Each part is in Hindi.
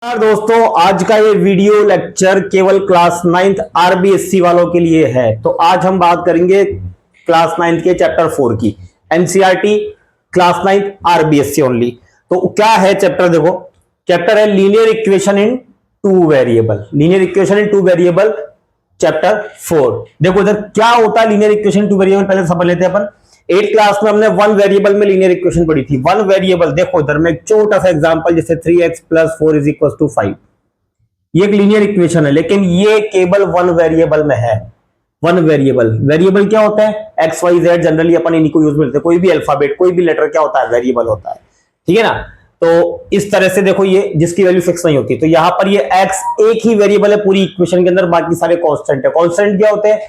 नमस्कार दोस्तों, आज का ये वीडियो लेक्चर केवल क्लास 9th आरबीएससी वालों के लिए है। तो आज हम बात करेंगे क्लास 9th के चैप्टर 4 की, NCERT class 9th RBSC only. तो क्या है चैप्टर? देखो, चैप्टर है linear equation in two variable. Linear equation in two variable chapter 4। देखो इधर क्या होता है linear equation in two variable, पहले समझ लेते हैं अपन। 8th क्लास में हमने वन वेरिएबल में लीनियर इक्वेशन पढ़ी थी। वन वेरिएबल, देखो इधर में एक छोटा सा एग्जांपल, जैसे 3x + 4 = 5। ये एक लीनियर इक्वेशन है, लेकिन ये केवल वन वेरिएबल में है। वन वेरिएबल, वेरिएबल क्या होता है? एक्स वाई जेड, जनरली अपन इन्हीं को यूज में लेते हैं। कोई भी अल्फाबेट, कोई भी लेटर क्या होता है? वेरिएबल होता है, ठीक है ना। तो इस तरह से देखो, ये जिसकी वैल्यू फिक्स नहीं होती। तो यहां पर ये एक्स एक ही वेरिएबल है पूरी इक्वेशन के अंदर, बाकी सारे कांस्टेंट है। कांस्टेंट क्या होते हैं?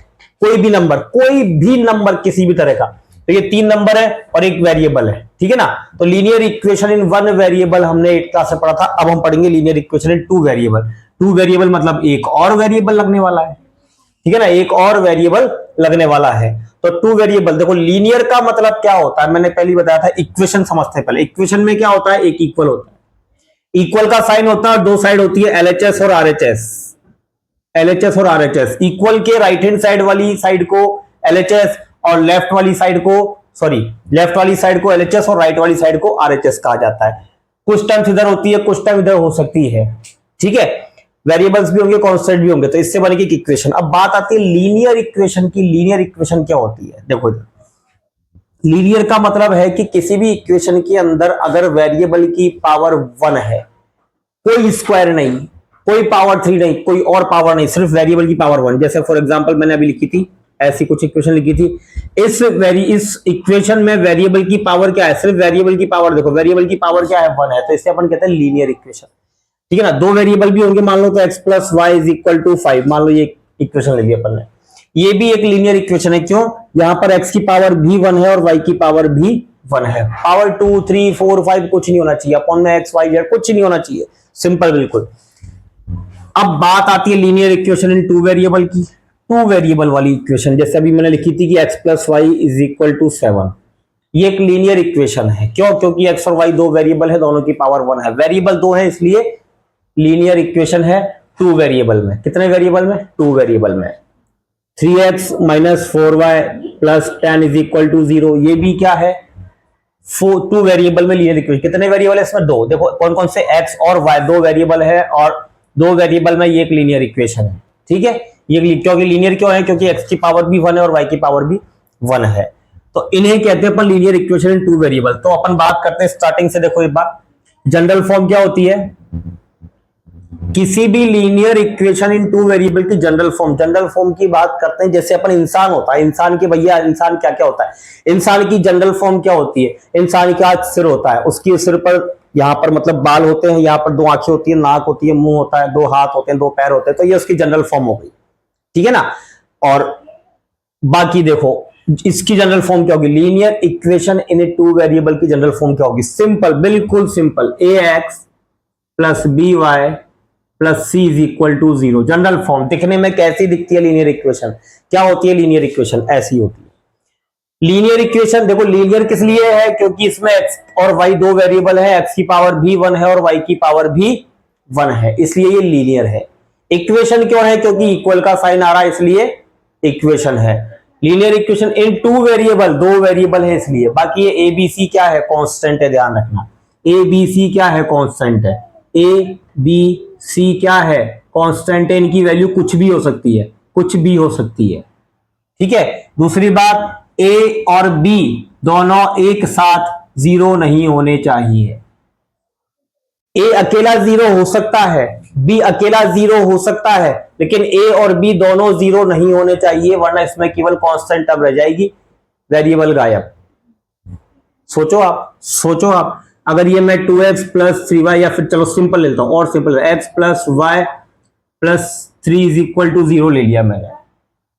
कोई भी नंबर, कोई भी नंबर किसी भी तरह का। तो ये 3 नंबर है और एक वेरिएबल है, ठीक है ना। तो linear equation in one variable हमने 8th क्लास में पढ़ा था। अब हम पढ़ेंगे linear equation in two variable. Two variable मतलब एक और वेरिएबल लगने वाला है, ठीक है ना, एक और वेरिएबल लगने वाला है। तो टू वेरिएबल, देखो लीनियर का मतलब क्या होता है, मैंने पहले बताया था। इक्वेशन समझते हैं पहले। इक्वेशन में क्या होता है? एक इक्वल होता है, इक्वल का साइन होता है और दो साइड होती है एलएचएस और आरएचएस। एलएचएस और आरएचएस, इक्वल के राइट हैंड साइड वाली साइड को एलएचएस और लेफ्ट वाली साइड को एलएचएस और राइट वाली साइड को आरएचएस कहा जाता है। कुछ टर्म्स इधर होती है, कुछ टर्म इधर हो सकती है, ठीक है। वेरिएबल्स भी होंगे, कांस्टेंट भी होंगे। तो इससे बनेगी इक्वेशन। अब बात आती है लीनियर इक्वेशन की। लीनियर इक्वेशन क्या होती है? देखो, लीनियर का मतलब है कि किसी भी इक्वेशन के अंदर अगर वेरिएबल की पावर 1 है, कोई स्क्वायर नहीं, कोई पावर 3 नहीं, कोई और पावर नहीं, सिर्फ वेरिएबल की पावर 1। जैसे फॉर एग्जांपल मैंने अभी लिखी थी, ऐसी कुछ इक्वेशन लिखी थी। इस इक्वेशन में वेरिएबल की पावर क्या है? सिर्फ वेरिएबल की पावर। देखो वेरिएबल की पावर क्या है? 1 है। तो इसे अपन कहते हैं लीनियर इक्वेशन, ठीक है ना। दो वेरिएबल भी होंगे, मान लो तो x + y = 5, मान लो ये इक्वेशन लिखी अपन ने। ये भी एक लीनियर इक्वेशन है। क्यों? यहां पर x की पावर भी 1 है और y की पावर भी 1 है। पावर 2, 3, 4, 5 कुछ नहीं होना चाहिए। अपॉन में x, y, z कुछ नहीं होना चाहिए। सिंपल, बिल्कुल। अब बात आती है linear equation in two variable की। टू वेरिएबल वाली इक्वेशन, जैसे अभी मैंने लिखी थी कि x + y = 7। ये एक लीनियर इक्वेशन है। क्यों? क्योंकि x और y दो वेरिएबल है, दोनों की पावर 1 है। वेरिएबल दो है, इसलिए लीनियर इक्वेशन है टू वेरिएबल में। कितने वेरिएबल में? टू वेरिएबल में। 3x - 4y + 10 = 0। ये भी क्या है? टू वेरिएबल में लीनियर इक्वेशन। कितने वेरिएबल है इसमें? दो। देखो कौन कौन से? x और y दो वेरिएबल है, और दो वेरिएबल में ये एक लीनियर इक्वेशन है, ठीक है। ये क्योंकि लीनियर क्यों है? क्योंकि x की पावर भी 1 है और y की पावर भी 1 है। तो इन्हें कहते हैं अपन linear equation in two variable. तो अपन बात करते हैं स्टार्टिंग से। देखो एक बार, जनरल फॉर्म क्या होती है किसी भी linear equation in two variable की? जनरल फॉर्म की बात करते हैं। जैसे अपन इंसान होता है, इंसान के भैया, इंसान क्या क्या होता है? इंसान की जनरल फॉर्म क्या होती है? इंसान का सिर होता है, उसकी सिर पर यहाँ पर मतलब बाल होते हैं, यहाँ पर दो आंखें होती है, नाक होती है, मुंह होता है, दो हाथ होते हैं, दो पैर होते हैं। तो ये उसकी जनरल फॉर्म हो गई, ठीक है ना। और बाकी देखो इसकी जनरल फॉर्म क्या होगी? लीनियर इक्वेशन इन ए टू वेरिएबल की जनरल फॉर्म क्या होगी? सिंपल, बिल्कुल simple. ax + by + c = 0। General form दिखने में कैसी दिखती है लीनियर इक्वेशन? क्या होती है लीनियर इक्वेशन? ऐसी होती है लीनियर इक्वेशन। देखो लीनियर किस लिए है? क्योंकि इसमें x और y दो वेरिएबल है, x की पावर भी 1 है और y की पावर भी 1 है, इसलिए ये लीनियर है। इक्वेशन क्यों है? क्योंकि इक्वल का साइन आ रहा है, इसलिए इक्वेशन है। Linear equation in two variable, दो वेरिएबल है इसलिए। बाकी ये ए बी सी क्या है? कांस्टेंट है, ध्यान रखना। ए बी सी क्या है? कांस्टेंट है। ए बी सी क्या है? कांस्टेंट है। इनकी वैल्यू कुछ भी हो सकती है, कुछ भी हो सकती है, ठीक है। दूसरी बात, ए और बी दोनों एक साथ 0 नहीं होने चाहिए। ए अकेला 0 हो सकता है, बी अकेला 0 हो सकता है, लेकिन ए और बी दोनों 0 नहीं होने चाहिए, वरना इसमें केवल कांस्टेंट टर्म रह जाएगी, वेरिएबल गायब। सोचो आप अगर ये मैं 2x + 3y, या फिर चलो सिंपल लेता हूं, और सिंपल, x + y + 3 = 0 ले लिया मैंने।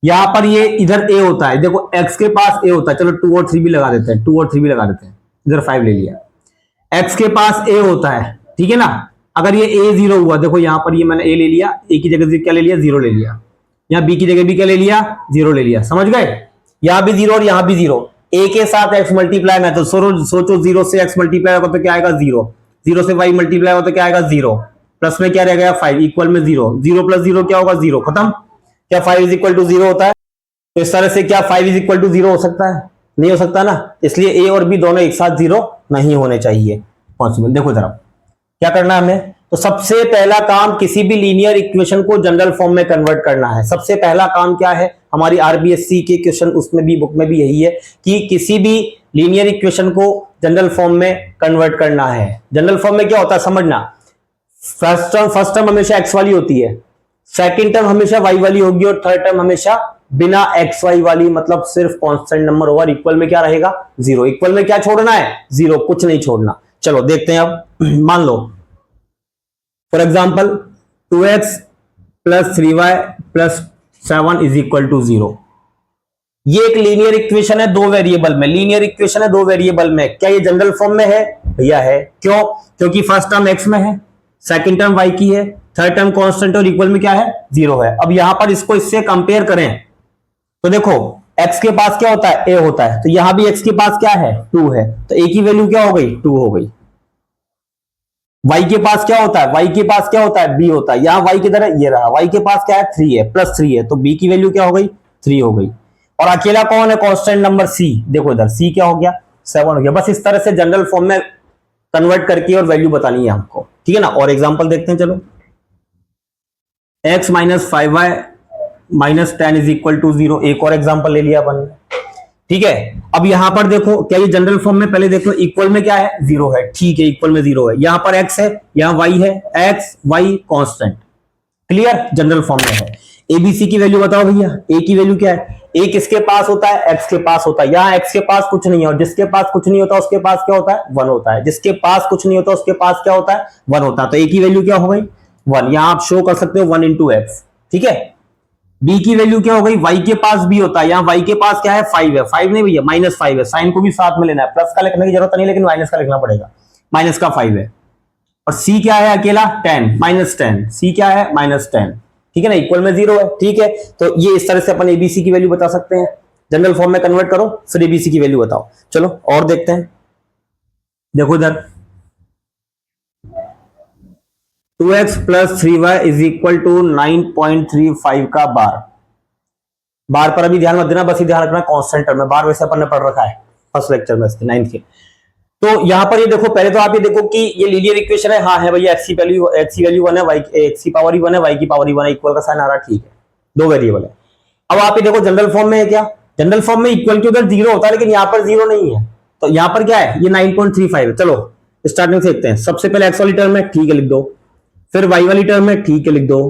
यहां पर ये इधर a होता है, देखो x के पास a होता है, चलो 2 और 3 भी लगा देते हैं, 2 और 3 भी लगा देते हैं, इधर 5 ले लिया। x के पास a होता है, ठीक है ना। अगर ये a 0 हुआ, देखो यहां पर ये मैंने a ले लिया, a की जगह क्या ले लिया? 0 ले लिया। यहां b की जगह भी क्या ले लिया? 0 ले लिया। समझ गए? यहां भी 0 और यहां भी 0। a के साथ x मल्टीप्लाई में, तो सोचो 0 से x मल्टीप्लाई होगा तो क्या आएगा? 0। 0 से y मल्टीप्लाई होगा तो क्या आएगा? 0। प्लस में क्या रह गया 5 इक्वल में 0, 0 प्लस 0 क्या होगा 0, खत्म। क्या 5 इज इक्वल टू 0 होता है? तो इस तरह से क्या 5 इज इक्वल टू 0 हो सकता है? नहीं हो सकता ना, इसलिए ए और बी दोनों एक साथ 0 नहीं होने चाहिए, पॉसिबल। देखो जरा क्या करना है हमें, तो सबसे पहला काम किसी भी लीनियर इक्वेशन को जनरल फॉर्म में कन्वर्ट करना है। सबसे पहला काम क्या है, हमारी आरबीएससी के क्वेश्चन उसमें भी, बुक में भी यही है कि किसी भी लीनियर इक्वेशन को जनरल फॉर्म में कन्वर्ट करना है। जनरल फॉर्म में क्या होता है समझना, फर्स्ट टर्म हमेशा एक्स वाली होती है, सेकंड टर्म हमेशा वाई वाली होगी, और थर्ड टर्म हमेशा बिना एक्स वाई वाली, मतलब सिर्फ कांस्टेंट नंबर होगा। इक्वल में क्या रहेगा 0, इक्वल में क्या छोड़ना है 0, कुछ नहीं छोड़ना। चलो देखते हैं अब। मान लो for example 2x plus 3y plus 7 is equal to 0। ये एक लीनियर इक्वेशन है दो वेरिएबल में, लीनियर इक्वेशन है दो वेरिएबल में। क्या ये जनरल फॉर्म में है? भैया है। क्यों? क्योंकि फर्स्ट टर्म x में है, सेकंड टर्म y की है, थर्ड टर्म कांस्टेंट और इक्वल में क्या है 0 है। अब यहां पर इसको इससे कंपेयर करें तो देखो x के पास क्या होता है a होता है, तो यहां भी x के पास क्या है 2 है, तो a की वैल्यू क्या हो गई 2 हो गई। y के पास क्या होता है, y के पास क्या होता है b होता है, यहां y किधर है ये रहा, y के पास क्या है 3 है, प्लस 3 है, तो b की वैल्यू क्या हो गई 3 हो गई। और अकेला कौन है कांस्टेंट नंबर c, देखो इधर c क्या हो गया 7 हो गया। बस इस तरह से जनरल फॉर्म में कन्वर्ट करके और वैल्यू बतानी है हमको, ठीक है ना। और एग्जांपल देखते हैं, चलो x minus 5y minus 10 is equal to 0, एक और एग्जांपल ले लिया अपन ने, ठीक है। अब यहां पर देखो क्या ये जनरल फॉर्म में, पहले देख लो इक्वल में क्या है 0 है, ठीक है इक्वल में 0 है, यहां पर x है यहां y है, x y constant, clear, general form में है। एबीसी की वैल्यू बताओ भैया, a की वैल्यू क्या है, a किसके पास होता है x के पास होता है, यहां x के पास कुछ नहीं है, और जिसके पास कुछ नहीं होता उसके पास क्या होता है 1 होता है, जिसके पास कुछ नहीं होता उसके पास क्या होता है 1 होता है। तो a की वैल्यू क्या हो गई 1, यहां आप शो कर सकते हो 1 इंटू एक्स, ठीक है। b की वैल्यू क्या हो गई, y के पास b होता है, यहाँ y के पास क्या है 5 है, 5 नहीं भैया माइनस 5 है, साइन को भी साथ में लेना है, प्लस का लिखने की जरूरत नहीं लेकिन माइनस का लिखना पड़ेगा, माइनस का 5 है। और c क्या है अकेला 10 माइनस 10, c क्या है माइनस 10, ठीक है ना, इक्वल में 0 है, ठीक है। तो ये इस तरह से अपन एबीसी की वैल्यू बता सकते हैं, जनरल फॉर्म में कन्वर्ट करो फिर एबीसी की वैल्यू बताओ। चलो और देखते हैं, देखो इधर 2x plus 3y is equal to 9.35 का बार पर अभी ध्यान मत देना, बस ये ध्यान रखना कांस्टेंट टर्म में, बार वैसे अपन ने पढ़ रखा है फर्स्ट लेक्चर में इसके 9th के। तो यहां पर ये देखो, पहले तो आप ये देखो कि ये लीनियर इक्वेशन है, हाँ है भैया, x की वैल्यू 1 है, x की पावर 1 है, y की पावर 1 है, इक्वल का साइन आ रहा, ठीक है, दो वेरिएबल है। अब आप ये देखो जनरल फॉर्म में है क्या, जनरल फॉर्म में इक्वल के उधर 0 होता है लेकिन यहाँ पर 0 नहीं है, तो यहाँ पर क्या है ये 9.35 है। चलो स्टार्टिंग से देखते हैं, सबसे पहले x वाली टर्म है, ठीक है लिख दो, फिर y वाली टर्म है, ठीक है लिख दो,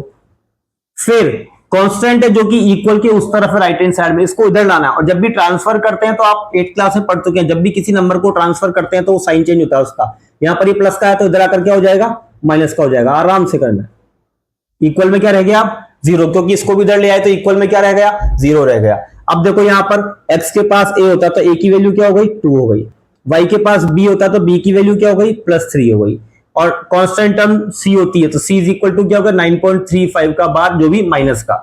फिर कांस्टेंट है जो कि इक्वल के उस तरफ है राइट हैंड साइड में, इसको इधर लाना है। और जब भी ट्रांसफर करते हैं तो आप 8th क्लास में पढ़ चुके हैं, जब भी किसी नंबर को ट्रांसफर करते हैं तो साइन चेंज होता है उसका, यहां पर ये प्लस का है तो इधर आकर क्या हो जाएगा माइनस का हो जाएगा, आराम से करना। इक्वल में क्या रह गया 0, क्योंकि इसको भी इधर ले आए तो इक्वल में क्या रह गया 0 रह गया। अब देखो यहां पर x के पास a होता तो a की वैल्यू क्या हो गई 2 हो गई, y के पास b होता तो b की वैल्यू क्या हो गई +3 हो गई, और कांस्टेंट टर्म c होती है तो c इज इक्वल टू क्या होगा 9.35 का बार जो भी माइनस का।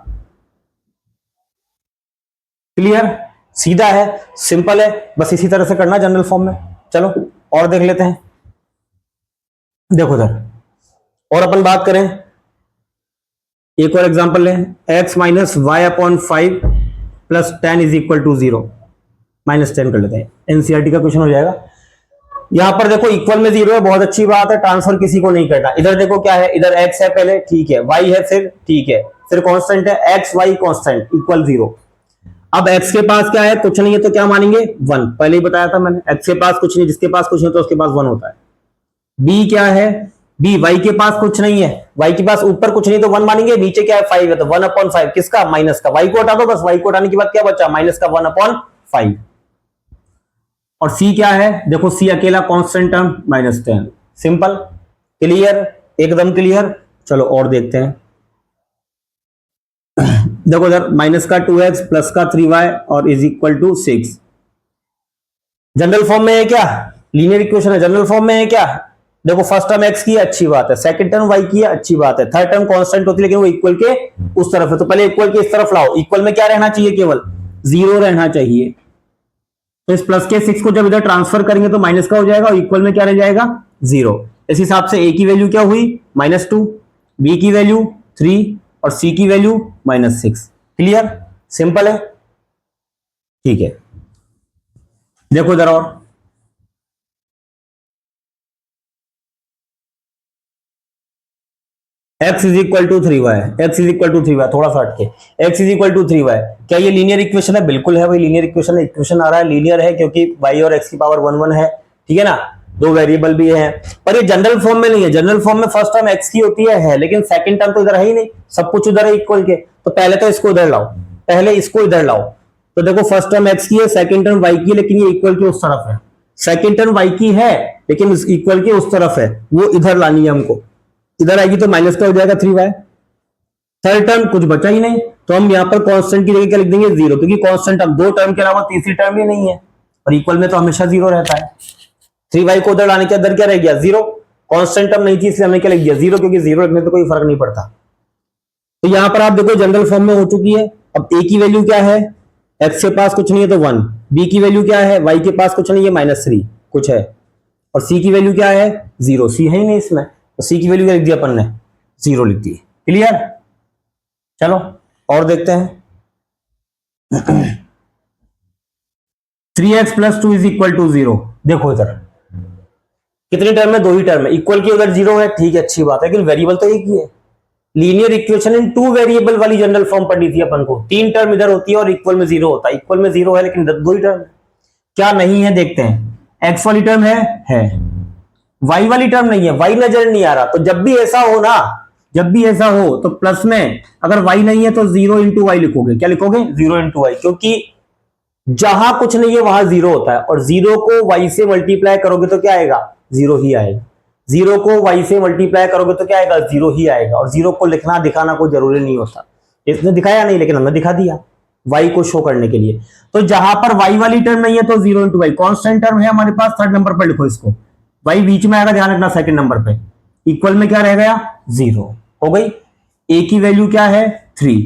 क्लियर, सीधा है, सिंपल है, बस इसी तरह से करना जनरल फॉर्म में। चलो और देख लेते हैं, देखो इधर और अपन बात करें, एक और एग्जांपल लें, x minus y upon 5 plus 10 is equal to 0, -10 कर लेते हैं, एनसीईआरटी का क्वेश्चन हो जाएगा। यहां पर देखो इक्वल में 0 है, बहुत अच्छी बात है, ट्रांसफर किसी को नहीं करना। इधर देखो क्या है, इधर x है पहले, ठीक है, y है फिर, ठीक है, फिर कांस्टेंट है x y कांस्टेंट इक्वल 0। अब x के पास क्या है कुछ नहीं है तो क्या मानेंगे 1, पहले ही बताया था मैंने, x के पास कुछ नहीं, जिसके पास कुछ नहीं तो उसके पास 1 होता है। b क्या है, b y के पास कुछ नहीं है, y के पास ऊपर कुछ नहीं तो 1 मानेंगे, नीचे क्या है 5 है तो 1/5 किसका माइनस का, y को हटा दो बस, y को हटाने के बाद क्या बचा माइनस का 1/5। और c क्या है, देखो c अकेला कांस्टेंट टर्म -10, सिंपल, क्लियर, एकदम क्लियर। चलो और देखते हैं, देखो इधर माइनस का 2x प्लस का 3y और is equal to 6, general form में है क्या, लीनियर इक्वेशन है, जनरल फॉर्म में है क्या। देखो फर्स्ट टर्म x की है अच्छी बात है, सेकंड टर्म y की है अच्छी बात है, थर्ड टर्म कांस्टेंट होती है लेकिन वो इक्वल के उस तरफ है, तो पहले इक्वल के इस तरफ लाओ, इक्वल में क्या रहना चाहिए केवल 0 रहना चाहिए। तो इस प्लस के 6 को जब इधर ट्रांसफर करेंगे तो माइनस का हो जाएगा और इक्वल में क्या रह जाएगा 0। इस हिसाब से ए की वैल्यू क्या हुई -2, बी की वैल्यू 3 और सी की वैल्यू -6। क्लियर, सिंपल है। ठीक है, देखो इधर और x is equal to 3y, x is equal to 3y, थोड़ा सा हटके, x is equal to 3y, क्या ये लीनियर इक्वेशन है? बिल्कुल है भाई, लीनियर इक्वेशन है। इक्वेशन आ रहा है लीनियर है क्योंकि y और x की पावर 1 1 है, ठीक है ना, दो वेरिएबल भी है। पर ये जनरल फॉर्म में नहीं है, जनरल फॉर्म में फर्स्ट टर्म x की होती है लेकिन सेकंड टर्म तो इधर है ही नहीं, सब कुछ उधर है इक्वल के। तो पहले तो इसको इधर लाओ, पहले इसको इधर लाओ। तो देखो फर्स्ट टर्म x की है, सेकंड टर्म y की है, लेकिन ये इक्वल के उस तरफ है। सेकंड टर्म y की है लेकिन इक्वल के उस तरफ है, वो इधर लानी है हमको। इधर आएगी तो माइनस का हो जाएगा 3y। थर्ड टर्म कुछ बचा ही नहीं, तो हम यहाँ पर कांस्टेंट की जगह क्या लिख देंगे 0, क्योंकि कांस्टेंट अब दो टर्म के अलावा तीसरी टर्म ही नहीं है और इक्वल में तो हमेशा 0 रहता है। 3y को उधर लाने के अंदर क्या रह गया 0, कांस्टेंट टर्म नहीं थी इसलिए हमने क्या लिख दिया 0, क्योंकि 0 रखने तो कोई फर्क नहीं पड़ता। तो यहां पर आप देखो जनरल फॉर्म में हो चुकी है। अब a की वैल्यू क्या है, x के पास कुछ नहीं है तो 1, b की वैल्यू क्या है, y के पास कुछ नहीं है -3 कुछ है, और c की वैल्यू क्या है 0, c है ही नहीं इसमें, तो c की वैल्यू क्या लिख दिया अपन ने 0 लिख दी। क्लियर, चलो और देखते हैं। 3x + 2 = 0, देखो इधर कितनी टर्म है, दो ही टर्म है, इक्वल की उधर 0 है, ठीक है अच्छी बात है, लेकिन वेरिएबल तो एक ही है। Linear equation in two variable वाली जनरल फॉर्म पढ़ी थी अपन को, तीन टर्म इधर होती है और इक्वल में 0 होता है, इक्वल में 0 है लेकिन दो ही टर्म है। क्या नहीं है देखते हैं, x वाली टर्म है, y वाली टर्म नहीं है, y नजर नहीं आ रहा। तो जब भी ऐसा हो ना, जब भी ऐसा हो तो प्लस में अगर y नहीं है तो 0 × y लिखोगे, क्या लिखोगे 0 × y, क्योंकि जहां कुछ नहीं है वहां 0 होता है, और 0 को y से मल्टीप्लाई करोगे तो क्या आएगा 0 ही आएगा। 0 को y से मल्टीप्लाई करोगे तो क्या आएगा 0 ही आएगा, और 0 को लिखना दिखाना कोई जरूरी नहीं होता, इसने दिखाया नहीं लेकिन हमने दिखा दिया y को शो करने के लिए। तो जहां पर y वाली टर्म नहीं है तो 0 × y, कांस्टेंट टर्म है हमारे पास, थर्ड नंबर पर लिखो इसको, y बीच में आएगा ध्यान रखना, सेकंड नंबर पे, इक्वल में क्या रह गया 0 हो गई। a की वैल्यू क्या है 3,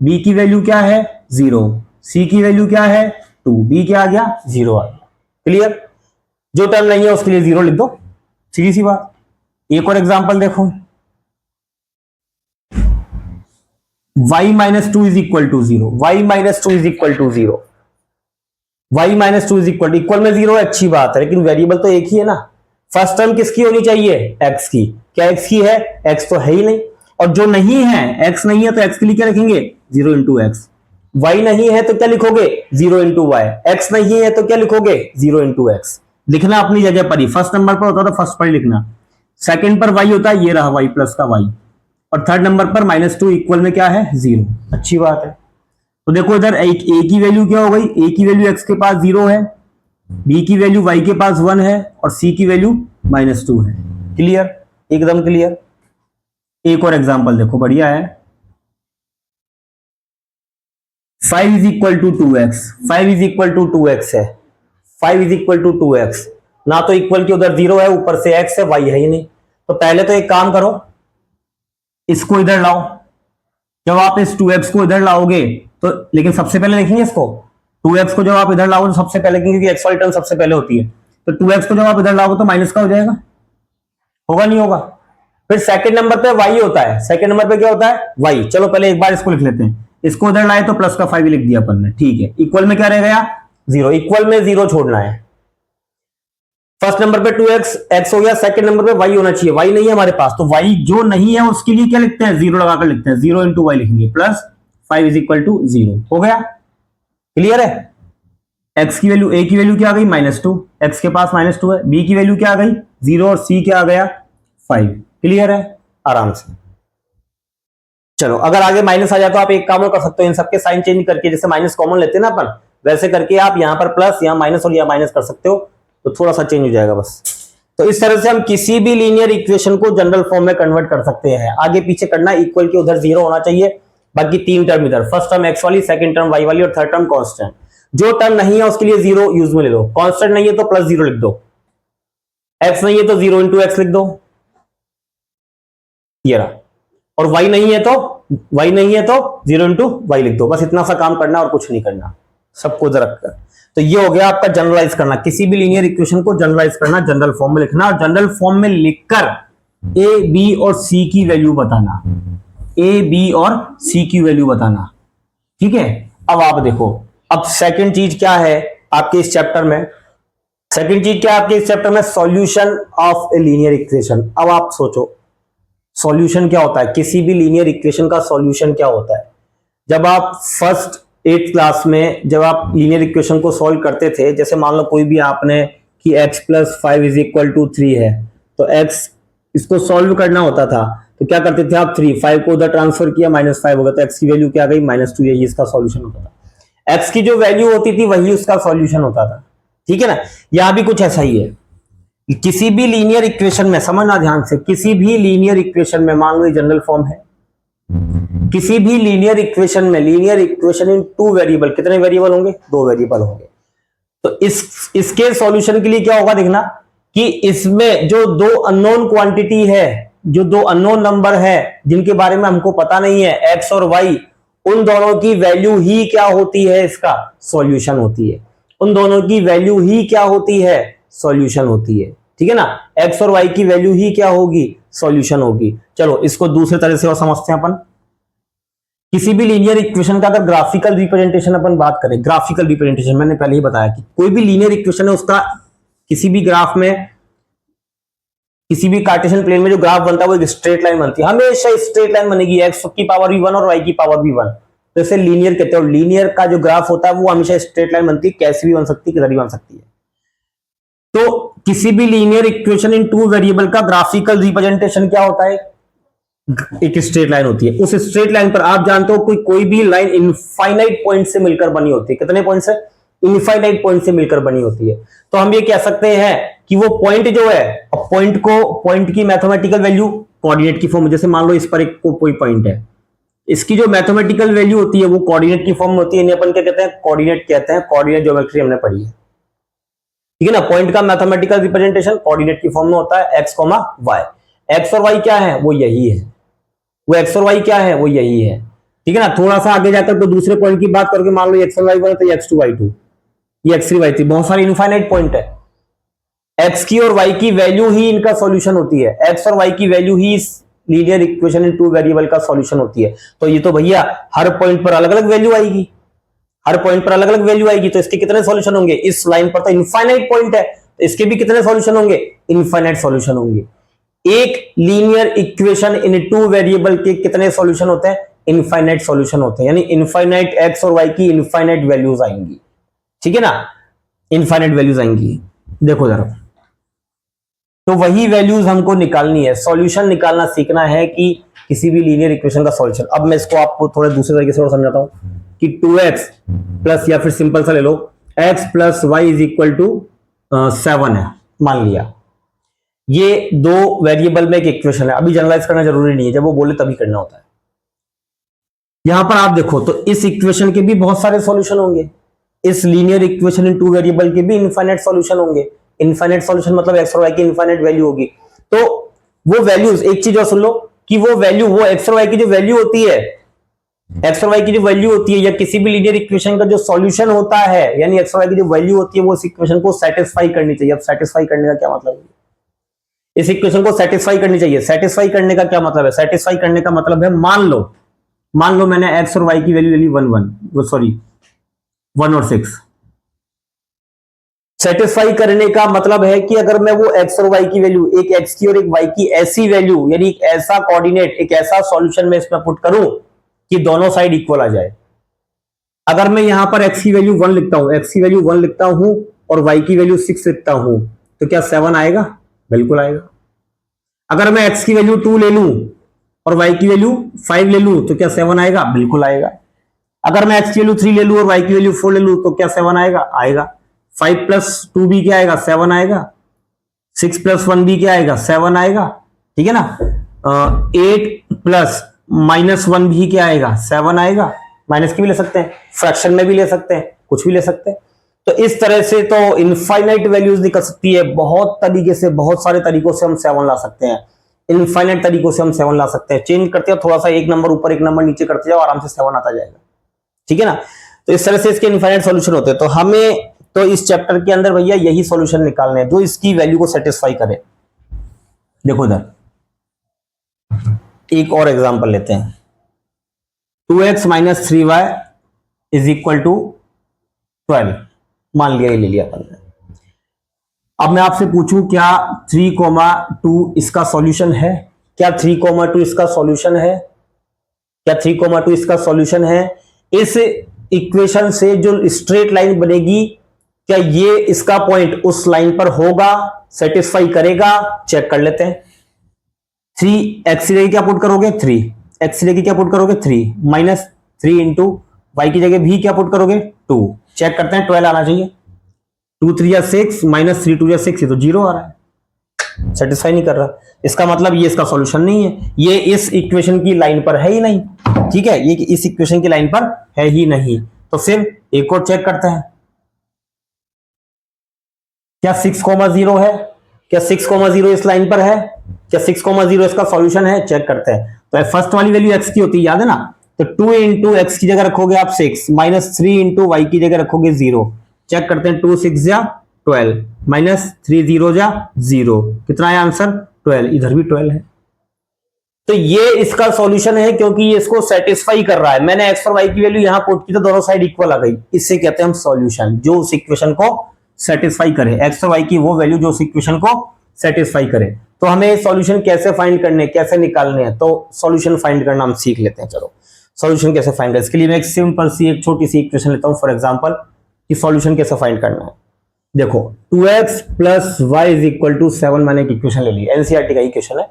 b की वैल्यू क्या है 0, c की वैल्यू क्या है 2, b क्या आ गया 0 आ गया। क्लियर, जो टर्म नहीं है उसके लिए 0 लिख दो, सीधी सी बात। एक और एग्जांपल देखो, y - 2 = 0, y - 2 = 0, y - 2 इक्वल में 0 है, अच्छी बात है, लेकिन वेरिएबल तो एक ही है ना। फर्स्ट टर्म किसकी होनी चाहिए x की, क्या x की है, x तो है ही नहीं, और जो नहीं है x नहीं है तो x के लिए क्या लिखेंगे 0 × x, y नहीं है तो क्या लिखोगे 0 × y, x नहीं है तो क्या लिखोगे 0 × x। लिखना अपनी जगह पर ही, फर्स्ट नंबर पर होता तो फर्स्ट पर ही लिखना, सेकंड पर y होता है, ये रहा y प्लस का y, और थर्ड नंबर पर -2 इक्वल में क्या है 0, अच्छी बात है। तो देखो इधर a की वैल्यू क्या हो गई, a की वैल्यू x के पास 0 है, b की वैल्यू y के पास 1 है, और c की वैल्यू -2 है। क्लियर, एकदम क्लियर। एक और एग्जांपल देखो, बढ़िया है, 5 = 2x, 5 = 2x है, 5 = 2x, ना तो इक्वल के उधर 0 है, ऊपर से x है, y है ही नहीं। तो पहले तो एक काम करो, इसको इधर लाओ, जब आप इस 2x को इधर लाओगे तो, लेकिन सबसे पहले लिखेंगे इसको, 2x को जब आप इधर लाओगे तो सबसे पहले, क्योंकि x वाली टर्म सबसे पहले होती है, तो 2x को जब आप इधर लाओगे तो माइनस का हो जाएगा, होगा नहीं होगा। फिर सेकंड नंबर पे y होता है, सेकंड नंबर पे क्या होता है y, चलो पहले एक बार इसको लिख लेते हैं, इसको उधर लाए तो प्लस का 5 लिख दिया अपन ने, ठीक है, इक्वल में क्या रह गया 0, इक्वल में 0 छोड़ना है। फर्स्ट नंबर पे 2x x हो गया, सेकंड नंबर पे y होना चाहिए, y नहीं है हमारे पास, तो y जो नहीं है उसके लिए क्या लिखते हैं 0 लगाकर लिखते हैं, 0 × y लिखेंगे, प्लस 5 = 0 हो गया। क्लियर है, x की वैल्यू, a की वैल्यू क्या आ गई -2, x के पास -2 है, b की वैल्यू क्या आ गई 0, और c क्या आ गया 5। क्लियर है, आराम से। चलो अगर आगे माइनस आ जाए तो आप एक काम और कर सकते हो, इन सबके साइन चेंज करके, जैसे माइनस कॉमन लेते हैं ना अपन, वैसे करके आप यहां पर प्लस, यहां माइनस और यहां माइनस कर सकते हो, तो थोड़ा सा चेंज हो जाएगा बस। तो इस तरह से हम किसी भी लीनियर इक्वेशन को जनरल फॉर्म में कन्वर्ट कर सकते हैं। आगे पीछे करना, इक्वल के उधर 0 होना चाहिए, बाकी तीन टर्म इधर, फर्स्ट टर्म x वाली, सेकंड टर्म y वाली, और थर्ड टर्म कांस्टेंट। जो टर्म नहीं है उसके लिए 0 यूज में ले लो, कांस्टेंट नहीं है तो +0 लिख दो, x नहीं है तो 0 × x लिख दो, ये रहा, और y नहीं है तो 0 × y लिख दो, बस इतना सा काम करना और कुछ नहीं करना। सबको इधर रखकर। तो ये हो गया आपका जनरलाइज करना, किसी भी लीनियर इक्वेशन को जनरलाइज करना, जनरल फॉर्म में लिखना, और जनरल फॉर्म में लिखकर ए बी और सी की वैल्यू बताना, ए बी और सी की वैल्यू बताना। ठीक है, अब आप देखो, अब सेकंड चीज क्या है आपके इस चैप्टर में, सेकंड चीज क्या है आपके इस चैप्टर में, solution of a linear equation. अब आप सोचो सॉल्यूशन क्या होता है, किसी भी लीनियर इक्वेशन का सॉल्यूशन क्या होता है। जब आप फर्स्ट 8th क्लास में जब आप लीनियर इक्वेशन को सॉल्व करते थे, जैसे मान लो कोई भी आपने कि x + 5 = 3 है, तो x इसको सॉल्व करना होता था, तो क्या करते थे आप, 5 को उधर ट्रांसफर किया, -5 होगा, तो x की वैल्यू क्या आ गई, -2, यही इसका सॉल्यूशन होता था। x की जो वैल्यू होती थी वही उसका सॉल्यूशन होता था। ठीक है ना, यहां भी कुछ ऐसा ही है, किसी भी लीनियर इक्वेशन में, समझना ध्यान से, किसी भी लीनियर इक्वेशन में, मान लो ये जनरल फॉर्म है, किसी भी लीनियर इक्वेशन में, लीनियर इक्वेशन इन 2 वेरिएबल, कितने वेरिएबल होंगे, 2 वेरिएबल होंगे। तो इसके सॉल्यूशन के लिए क्या होगा, देखना कि इसमें जो 2 अननोन क्वांटिटी है, जो 2 अननोन नंबर है जिनके बारे में हमको पता नहीं है, x और y, उन दोनों की वैल्यू ही क्या होती है, इसका सॉल्यूशन होती है। उन दोनों की वैल्यू ही क्या होती है, सॉल्यूशन होती है। ठीक है ना, x और y की वैल्यू ही क्या होगी, सॉल्यूशन होगी। चलो इसको दूसरे तरह से और समझते हैं अपन। किसी भी लीनियर इक्वेशन का अगर ग्राफिकल रिप्रेजेंटेशन अपन बात करें, ग्राफिकल रिप्रेजेंटेशन मैंने पहले ही बताया कि कोई भी लीनियर इक्वेशन है उसका किसी भी ग्राफ में, किसी भी कार्टेशियन प्लेन में जो ग्राफ बनता है वो एक स्ट्रेट लाइन बनती है, हमेशा स्ट्रेट लाइन बनेगी, x की पावर भी 1 और y की पावर भी 1, तो इसे लीनियर कहते हैं। और लीनियर का जो ग्राफ होता है वो हमेशा स्ट्रेट लाइन बनती है, कैसी भी बन सकती है, किधर भी बन सकती है। तो किसी भी लीनियर इक्वेशन इन 2 वेरिएबल का ग्राफिकल रिप्रेजेंटेशन क्या होता है, एक स्ट्रेट लाइन होती है। उस स्ट्रेट लाइन पर आप जानते हो कोई भी लाइन इनफाइनाइट पॉइंट से मिलकर बनी होती है, कितने पॉइंट से, इनफाइनाइट पॉइंट से मिलकर बनी होती है। तो हम ये कह सकते हैं कि वो पॉइंट जो है, पॉइंट की मैथमेटिकल वैल्यू कोऑर्डिनेट की फॉर्म, जैसे मान लो इस पर एक कोई पॉइंट है, इसकी जो मैथमेटिकल वैल्यू होती है वो कोऑर्डिनेट की फॉर्म में होती है, इन्हें अपन क्या कहते हैं, कोऑर्डिनेट कहते हैं, कोऑर्डिनेट ज्योमेट्री हमने पढ़ी है। ठीक है ना, पॉइंट का मैथमेटिकल रिप्रेजेंटेशन कोऑर्डिनेट की फॉर्म में होता है, x, y। x और y क्या है, वो यही है, वो x और y क्या है, वो यही है। ठीक है ना, थोड़ा सा आगे जाकर तो दूसरे पॉइंट की बात करके मान लो x और y बने, तो x2 y2, ये x3 y3, बहुत सारे इनफाइनाइट पॉइंट है। x की और y की वैल्यू ही इनका सॉल्यूशन होती है, x और y की value he linear equation in 2 variable का सॉल्यूशन होती है। तो ये तो भैया हर पॉइंट पर अलग अलग वैल्यू आएगी, हर पॉइंट पर अलग अलग वैल्यू आएगी, तो इसके कितने सॉल्यूशन होंगे, इस लाइन पर तो इनफाइनाइट पॉइंट है, तो इसके भी कितने सॉल्यूशन होंगे, इनफाइनाइट सॉल्यूशन होंगे। एक लीनियर इक्वेशन इन 2 वेरिएबल के कितने सॉल्यूशन होते हैं, इनफाइनाइट सॉल्यूशन होते हैं, यानी इनफाइनाइट x और y की इनफाइनाइट वैल्यूज आएंगी। ठीक है ना, इनफाइनाइट वैल्यूज आएंगी। देखो जरा, तो वही वैल्यूज हमको निकालनी है, सॉल्यूशन निकालना सीखना है कि किसी भी लीनियर इक्वेशन का सॉल्यूशन। अब मैं इसको आपको थोड़े दूसरे तरीके से और समझाता हूं कि 2x प्लस, या फिर सिंपल सा ले लो, x + y = 7 है, मान लिया। ये 2 वेरिएबल में एक इक्वेशन है, अभी जनरलाइज करना जरूरी नहीं है, जब वो बोले तभी करना होता है। यहां पर आप देखो तो इस इक्वेशन के भी बहुत सारे सॉल्यूशन होंगे, इस लीनियर इक्वेशन इन 2 वेरिएबल के भी इनफाइनाइट सॉल्यूशन होंगे। इनफाइनाइट सॉल्यूशन मतलब x और y की इनफाइनाइट वैल्यू होगी। तो वो वैल्यूज, एक चीज और सुन लो कि वो वैल्यू, वो x और y की जो वैल्यू होती है, x और y की जो वैल्यू होती है, या किसी भी लीनियर इक्वेशन का जो सॉल्यूशन होता है, यानी x और y की जो वैल्यू होती है, वो इस इक्वेशन को सेटिस्फाई करनी चाहिए। अब सेटिस्फाई करने का क्या मतलब है, इस इक्वेशन को सेटिस्फाई करनी चाहिए। सेटिस्फाई करने का क्या मतलब है, सेटिस्फाई करने का मतलब है, मान लो मैंने x और y की वैल्यू ले ली 1 और 6। सेटिस्फाई करने का मतलब है कि अगर मैं वो x और y की वैल्यू, एक x की और एक y की ऐसी वैल्यू, यानी एक ऐसा कोऑर्डिनेट, एक ऐसा सॉल्यूशन में इसमें पुट करूं कि दोनों साइड इक्वल आ जाए। अगर मैं यहां पर x की वैल्यू 1 लिखता हूं, x की वैल्यू 1 लिखता हूं और y की वैल्यू 6 लिखता हूं, तो क्या 7 आएगा, बिल्कुल आएगा। अगर मैं x की वैल्यू 2 ले लूं और y की वैल्यू 5 ले लूं, तो क्या 7 आएगा, बिल्कुल आएगा। अगर मैं x की वैल्यू 3 ले लूं और y की वैल्यू 4 ले लूं, तो क्या 7 आएगा, आएगा। 5 + 2 भी क्या आएगा, 7 आएगा। 6 + 1 भी क्या आएगा, 7 आएगा। ठीक है ना, 8 + -1 भी क्या आएगा, 7 आएगा। माइनस की भी ले सकते हैं, फ्रैक्शन में भी ले सकते हैं, कुछ भी ले सकते हैं। तो इस तरह से तो इनफाइनाइट वैल्यूज निकल सकती है, बहुत तरीके से, बहुत सारे तरीकों से हम 7 ला सकते हैं, इनफाइनाइट तरीकों से हम 7 ला सकते हैं। चेंज करते हैं थोड़ा सा, एक नंबर ऊपर एक नंबर नीचे करते जाओ, आराम से 7 आता जाएगा। ठीक है ना, तो इस तरह से इसके इनफाइनाइट सॉल्यूशन होते हैं। तो हमें तो इस चैप्टर के अंदर भैया यही सॉल्यूशन निकालने हैं जो इसकी वैल्यू को सेटिस्फाई करे। देखो इधर एक और एग्जांपल लेते हैं। 2x minus 3y is equal to 12 मान लिया, ये ले लिया अपन ने। अब मैं आपसे पूछूं क्या 3,2 इसका सॉल्यूशन है? क्या 3,2 इसका सॉल्यूशन है? क्या 3,2 इसका सॉल्यूशन है? इस इक्वेशन से जो स्ट्रेट लाइन बनेगी, क्या ये इसका पॉइंट उस लाइन पर होगा, सेटिस्फाई करेगा? चेक कर लेते हैं। 3x की जगह क्या पुट करोगे? 3 x की जगह क्या पुट करोगे? 3 माइनस 3 इंटू वाई की जगह भी क्या पुट करोगे? 2। चेक करते हैं, 12 आना चाहिए। 2 3 या 6 माइनस 3 2 या 6, ये तो 0 आ रहा है, सेटिस्फाई नहीं कर रहा। इसका मतलब ये इसका सॉल्यूशन नहीं है, ये इस इक्वेशन की लाइन पर है ही नहीं। ठीक है, ये इस इक्वेशन की लाइन पर है ही नहीं। तो फिर एक और चेक करते हैं, क्या 6,0 है? क्या 6,0 इस लाइन पर है? क्या 6,0 इसका सॉल्यूशन है? चेक करते हैं। तो फर्स्ट वाली वैल्यू x की होती है, याद है ना? तो 2 इंटू एक्स की जगह रखोगे आप 6 माइनस 3 इंटू वाई की जगह रखोगे 0। चेक करते हैं, 2 6 जा 12 माइनस 3 0 जा 0, कितना है आंसर? 12। इधर भी 12 है। तो ये इसका सॉल्यूशन है क्योंकि ये इसको सेटिस्फाई कर रहा है। मैंने एक्स और वाई की वैल्यू यहां पुट की तो दोनों साइड इक्वल आ गई, इससे कहते हैं हम सॉल्यूशन, जो उस इक्वेशन को सेटिस्फाई करे। एक्स और वाई की वो वैल्यू जो उस इक्वेशन को सेटिस्फाई करे। तो हमें सॉल्यूशन कैसे फाइंड करने, कैसे निकालने हैं, तो सॉल्यूशन फाइंड करना हम सीख लेते हैं। चलो सॉल्यूशन कैसे फाइंड करें, इसके लिए मैं एक सिंपल सी एक छोटी सी इक्वेशन लेता हूं फॉर एग्जांपल, कि सॉल्यूशन कैसे फाइंड करना है। देखो 2x plus y is equal to 7, मैंने एक इक्वेशन ले ली, एनसीईआरटी का इक्वेशन है।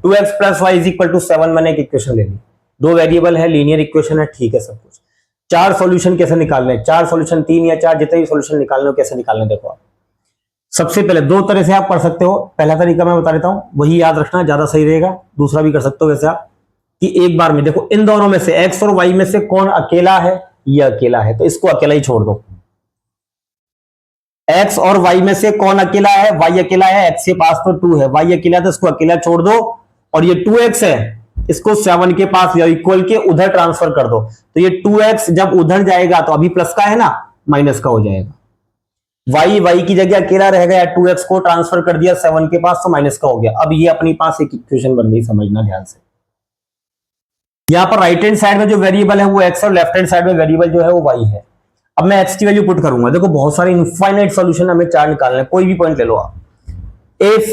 2x plus y is equal to 7, मैंने एक इक्वेशन ले ली। दो वेरिएबल है, लीनियर इक्वेशन है, ठीक है सब कुछ। चार सॉल्यूशन कैसे निकालने हैं? चार सॉल्यूशन, 3 या 4 जितने भी सॉल्यूशन निकालने हो कैसे निकालने, देखो आप सबसे पहले दो तरह से आप कर सकते हो। पहला तरीका मैं बता देता हूं, वही याद रखना, ज्यादा सही रहेगा। दूसरा भी कर सकते हो वैसे आप, कि एक बार में देखो इन दोनों में से एक्स और वाई में से कौन अकेला है? ये अकेला है, तो इसको अकेला ही छोड़ दो। एक्स और वाई में से कौन अकेला है? वाई अकेला है, एक्स के पास तो 2 है, वाई अकेला है तो इसको अकेला छोड़ दो। और ये 2x है, इसको 7 के पास या इक्वल के उधर ट्रांसफर कर दो। तो ये 2x जब उधर जाएगा तो अभी प्लस का है ना, माइनस का हो जाएगा। वाई की जगह अकेला रहेगा, या 2x को ट्रांसफर कर दिया 7 के पास तो माइनस का हो गया। अब ये अपनी पास एक इक्वेशन बन गई, समझना ध्यान से। यहां पर राइट हैंड साइड में जो वेरिएबल है वो x और लेफ्ट हैंड साइड में वेरिएबल जो है वो y है। अब मैं x की वैल्यू पुट करूंगा, देखो बहुत सारे इनफाइनाइट सॉल्यूशन हमें चार निकालने, कोई भी पॉइंट ले लो आप। If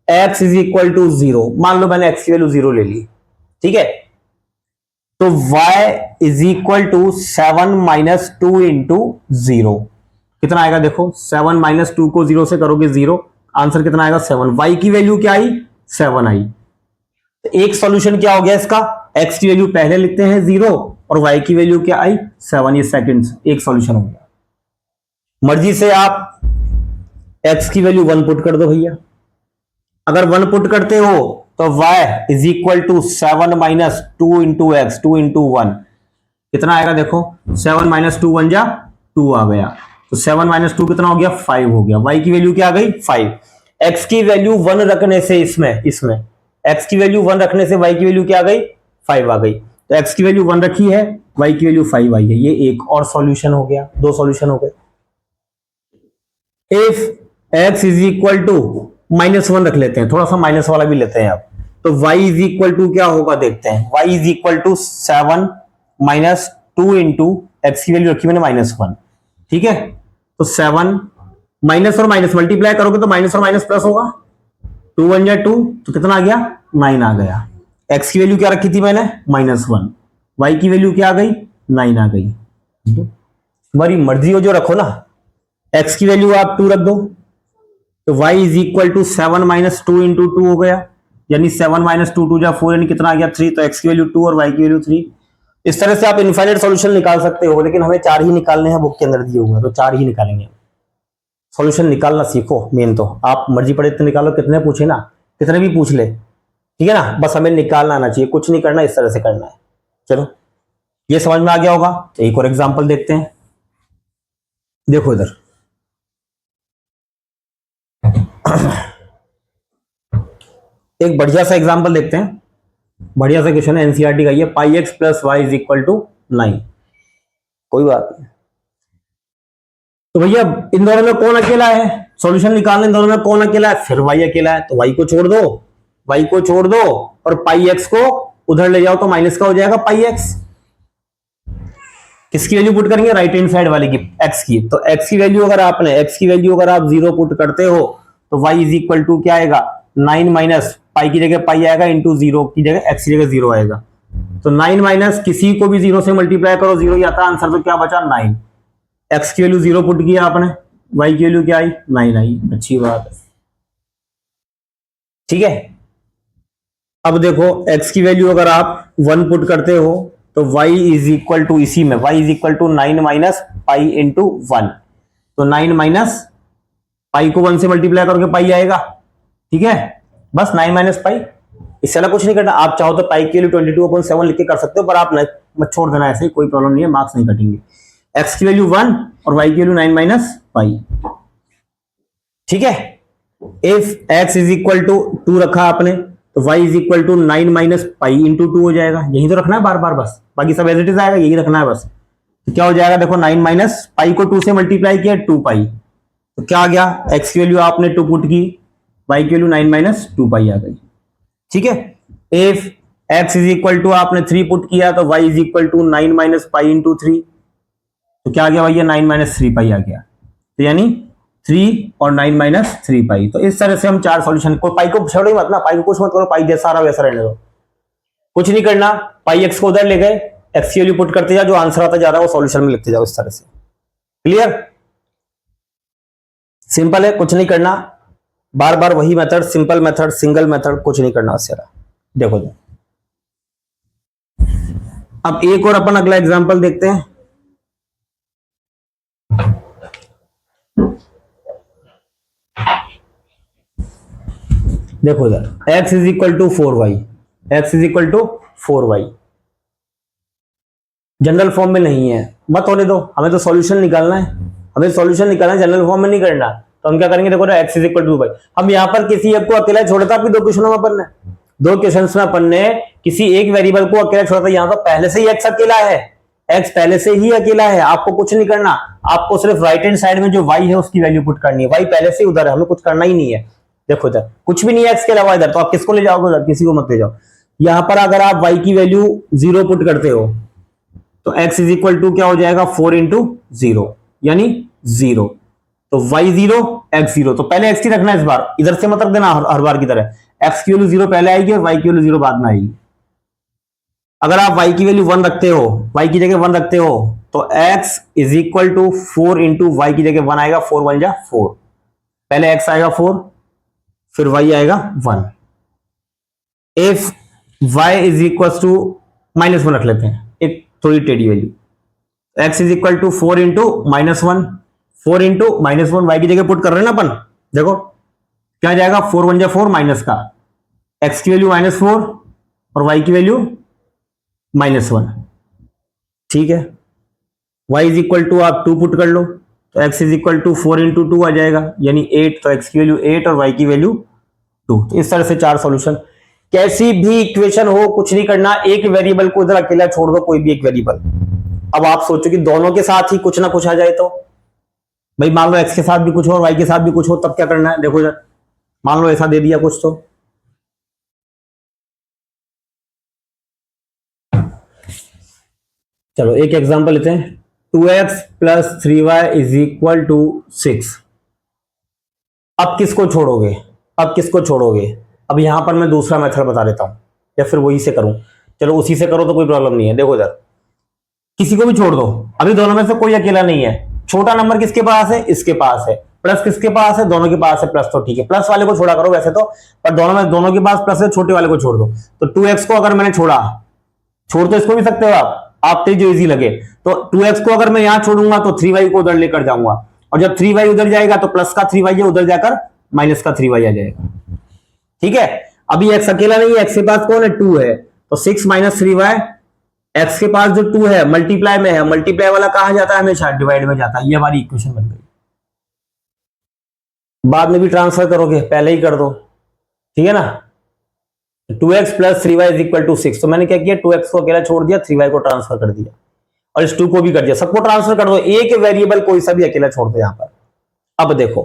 x is equal to 0, मान लो मैंने x की वैल्यू 0 ले ली, ठीक है, तो y is equal to 7 minus 2 into 0, कितना आएगा? देखो 7 माइनस 2 को 0 से करोगे 0, आंसर कितना आएगा? 7। y की वैल्यू क्या आई? 7 आई। तो एक सॉल्यूशन क्या हो गया इसका? x की वैल्यू पहले लिखते हैं 0 और y की वैल्यू क्या आई? 7, ये सेकंड, एक सॉल्यूशन हो गया। मर्जी से आप x की वैल्यू 1 पुट कर दो भैया। अगर 1 पुट करते हो तो y is equal to 7 minus 2 into x, 2 into 1, कितना आएगा? देखो 7 माइनस 2 1 जा 2 आ गया, तो 7 माइनस 2 कितना हो गया? 5 हो गया। y की वैल्यू क्या आ गई? 5। x की वैल्यू 1 रखने से इसमें x की वैल्यू 1 रखने से y की वैल्यू क्या आ गई? 5 आ गई। तो x की वैल्यू 1 रखी है, y की वैल्यू 5 आई है, ये एक और सॉल्यूशन हो गया, दो सॉल्यूशन हो गए। If x is equal to -1 रख लेते हैं, थोड़ा सा माइनस वाला भी लेते हैं अब, तो y इज इक्वल टू क्या होगा देखते हैं। y is equal to 7 minus 2 into x की वैल्यू रखी मैंने -1, ठीक है, तो 7 माइनस और माइनस मल्टीप्लाई करोगे तो माइनस और माइनस प्लस होगा, 2 1 जा 2, तो कितना आ गया? 9 आ गया। x की वैल्यू क्या रखी थी मैंने? -1, y की वैल्यू क्या आ गई? 9 आ गई। तुम्हारी मर्जी हो जो रखो ना, x की वैल्यू आप 2 रख दो, तो y is equal to 7 minus 2 into 2 हो गया, यानी 7 माइनस 2 2 जा 4, यानी कितना आ गया? 3। तो x की वैल्यू 2 और y की वैल्यू 3। इस तरह से आप इनफाइनाइट सॉल्यूशन निकाल सकते हो, लेकिन हमें 4 ही निकालने हैं, बुक के अंदर दिए हुए हैं तो 4 ही निकालेंगे। सॉल्यूशन निकालना सीखो, मेन तो आप मर्जी पड़े तो निकालो, कितने पूछे ना, कितने भी पूछ ले, ठीक है ना, बस हमें निकालना आना चाहिए, कुछ नहीं करना, इस तरह से करना है। चलो ये समझ में आ गया होगा। तो एक और एग्जांपल देखते हैं, देखो इधर एक बढ़िया सा एग्जांपल देखते हैं, बढ़िया सा क्वेश्चन है, एनसीईआरटी का ये। Pi x plus y is equal to 9। कोई बात नहीं। तो भैया इन दोनों में कौन अकेला है, सॉल्यूशन निकालने इन दोनों में कौन अकेला है, फिर y अकेला है, तो y को छोड़ दो, y को छोड़ दो और पाई x को उधर ले जाओ तो माइनस का हो जाएगा पाई x। किसकी वैल्यू पुट करेंगे, राइट हैंड साइड वाले की, x की। तो x की वैल्यू अगर आपने x की वैल्यू अगर आप 0 पुट करते हो तो y इज इक्वल टू क्या आएगा, 9 माइनस पाई की जगह पाई आएगा इंटू 0 की जगह x की जगह 0 आएगा। तो 9 माइनस किसी को भी 0 से मल्टीप्लाई करो 0 ही आता है आंसर, तो क्या बचा 9। x की वैल्यू 0 पुट किया आपने, y की वैल्यू क्या आई 9 आई, अच्छी बात है। ठीक है, अब देखो x की वैल्यू अगर आप 1 पुट करते हो तो y इज इक्वल टू, इसी में y is equal to 9 minus pi into 1। तो 9 माइनस पाई को 1 से मल्टीप्लाई करके पाई आएगा। ठीक है, बस 9 माइनस पाई, इससे अलग कुछ नहीं करना। आप चाहो तो पाई की वैल्यू 22/7 लिख के कर सकते हो, पर आप मत छोड़ देना, ऐसे ही कोई प्रॉब्लम नहीं है, मार्क्स नहीं कटेंगे। x की वैल्यू 1 और y की वैल्यू 9 माइनस पाई। ठीक है, if x is equal to 2 रखा आपने तो y is equal to 9 minus pi into 2 हो जाएगा। यही तो रखना है बार बार, बस बाकी सब एज इट इज आएगा, यही रखना है बस। तो क्या हो जाएगा, देखो 9 माइनस पाई को 2 से मल्टीप्लाई किया 2 पाई, तो क्या आ गया, x की वैल्यू आपने 2 पुट की, y की वैल्यू 9 माइनस 2 पाई आ गई। ठीक है, if x is equal to आपने 3 पुट किया तो y is equal to 9 minus pi into 3, तो क्या आ गया भैया 9 माइनस 3 पाई आ गया। तो यानी 3 और 9 माइनस 3 पाई। तो इस तरह से हम 4 सॉल्यूशन को, पाई को छोड़ो ही मत ना, पाई को कुछ मत करो, पाई जैसा रहा वैसा रहने दो, कुछ नहीं करना। पाई x को उधर ले गए, x की वैल्यू पुट करते जाओ, जो आंसर आता जा रहा है वो सॉल्यूशन में लिखते जाओ, इस तरह से। क्लियर, सिंपल है, कुछ नहीं करना, बार बार वही method, simple method, single method, कुछ नहीं करना उससे। देखो अब एक और अपन अगला एग्जांपल देखते हैं। देखो इधर x is equal to 4y, x is equal to 4y, general form में नहीं है, मत होने दो, हमें तो सॉल्यूशन निकालना है, हमें सॉल्यूशन निकालना है, जनरल फॉर्म में नहीं करना। तो हम क्या करेंगे, देखो x is equal to 2y, हम यहां पर किसी एक को अकेला छोड़ा था, आपकी 2 क्वेश्चनों में अपन ने, 2 क्वेश्चंस में अपन ने किसी एक वेरिएबल को अकेला छोड़ा था। यहां पर पहले से ही x अकेला है, x पहले से ही अकेला है, आपको कुछ नहीं करना, आपको सिर्फ राइट हैंड साइड में जो y है उसकी वैल्यू पुट करनी है, y पहले से ही उधर है, हमें कुछ करना ही नहीं है। देखो इधर कुछ भी नहीं है x के अलावा, इधर तो आप किसको ले जाओगे, उधर किसी को मत ले जाओ। यहां पर अगर आप y की वैल्यू 0 पुट करते हो तो x इज इक्वल टू क्या हो जाएगा 4 इंटू 0 यानी 0, तो y 0 x 0, तो पहले x की रखना है इस बार, इधर से मत रख देना हर बार की तरह, x की वैल्यू 0 पहले आएगी और y की वैल्यू 0 बाद में आएगी। अगर आप y की वैल्यू 1 रखते हो, y की जगह 1 रखते हो तो x is equal to 4 into y की जगह 1 आएगा, 4 1 जा 4, पहले x आएगा 4 फिर y आएगा 1। If y is equal to -1 रख लेते हैं, एक थोड़ी टेढ़ी value, x is equal to 4 into -1, 4 into -1 y की जगह पुट कर रहे हैं ना अपन, देखो क्या जाएगा 4 1 जा 4 माइनस का, x की वैल्यू -4 और y की वैल्यू -1। ठीक है, y इज इक्वल टू आप 2 पुट कर लो तो x is equal to 4 into 2 आ जाएगा यानी 8, तो x की वैल्यू 8 और y की वैल्यू 2। तो इस तरह से 4 सॉल्यूशन। कैसी भी इक्वेशन हो कुछ नहीं करना, एक वेरिएबल को इधर अकेला छोड़ दो, कोई भी एक वेरिएबल। अब आप सोचो कि दोनों के साथ ही कुछ ना कुछ आ जाए, तो भाई मान लो x के साथ भी कुछ हो और y के साथ भी कुछ हो, तब क्या करना है, देखो इधर मान लो ऐसा दे दिया कुछ, तो चलो एक एग्जांपल लेते हैं, 2x plus 3y is equal to 6। अब किसको छोड़ोगे, अब किसको छोड़ोगे, अब यहां पर मैं दूसरा मेथड बता देता हूं, या फिर वही से करूं, चलो उसी से करो तो कोई प्रॉब्लम नहीं है। देखो इधर किसी को भी छोड़ दो, अभी दोनों में से कोई अकेला नहीं है, छोटा नंबर किसके पास है, इसके पास है, प्लस किसके पास है, दोनों के पास है प्लस, तो ठीक है प्लस वाले को छोड़ा करो वैसे तो, पर दोनों के पास प्लस है, छोटे वाले को छोड़ दो। तो 2x को अगर मैंने छोड़ा, छोड़ तो इसको भी सकते हो आप जो इजी लगे, तो 2x को अगर मैं यहां छोड़ूंगा तो 3y को उधर लेकर जाऊंगा, और जब 3y उधर जाएगा तो प्लस का 3y है उधर जाकर माइनस का 3y आ जाएगा। ठीक है, अभी x अकेला नहीं है, x के पास कौन है 2 है, तो 6 माइनस 3y, x के पास जो 2 है मल्टीप्लाई में है, मल्टीप्लाई वाला कहां जाता है, हमेशा डिवाइड में जाता है, ये हमारी इक्वेशन बन गई। बाद में भी ट्रांसफर करोगे, पहले ही कर दो, ठीक है ना। 2x plus 3y is equal to 6, तो मैंने क्या किया 2x को अकेला छोड़ दिया, 3y को ट्रांसफर कर दिया, और इस 2 को भी कर दिया, सबको ट्रांसफर कर दो, एक वेरिएबल कोई सा भी अकेला छोड़ दो यहां पर। अब देखो,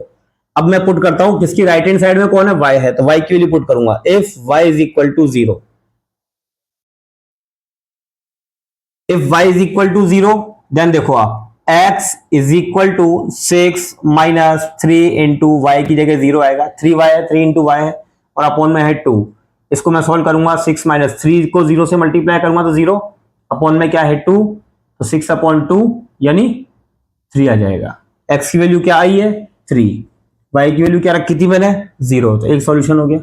अब मैं पुट करता हूं, किसकी राइट हैंड साइड में कौन है, y है, तो y की वैल्यू पुट करूंगा, if y is equal to 0, if y is equal to 0, then देखो आप x is equal to 6 minus 3 into y की जगह 0 आएगा, 3y है, 3 इंटू वाई है, और अपॉन में है 2। इसको मैं सॉल्व करूंगा, 6 माइनस 3 को 0 से मल्टीप्लाई करूंगा तो 0, अपॉन में क्या है 2, तो 6 अपॉन 2 यानी 3 आ जाएगा। x की वैल्यू क्या आई है 3, y की वैल्यू क्या रखी थी मैंने 0, तो एक सॉल्यूशन हो गया।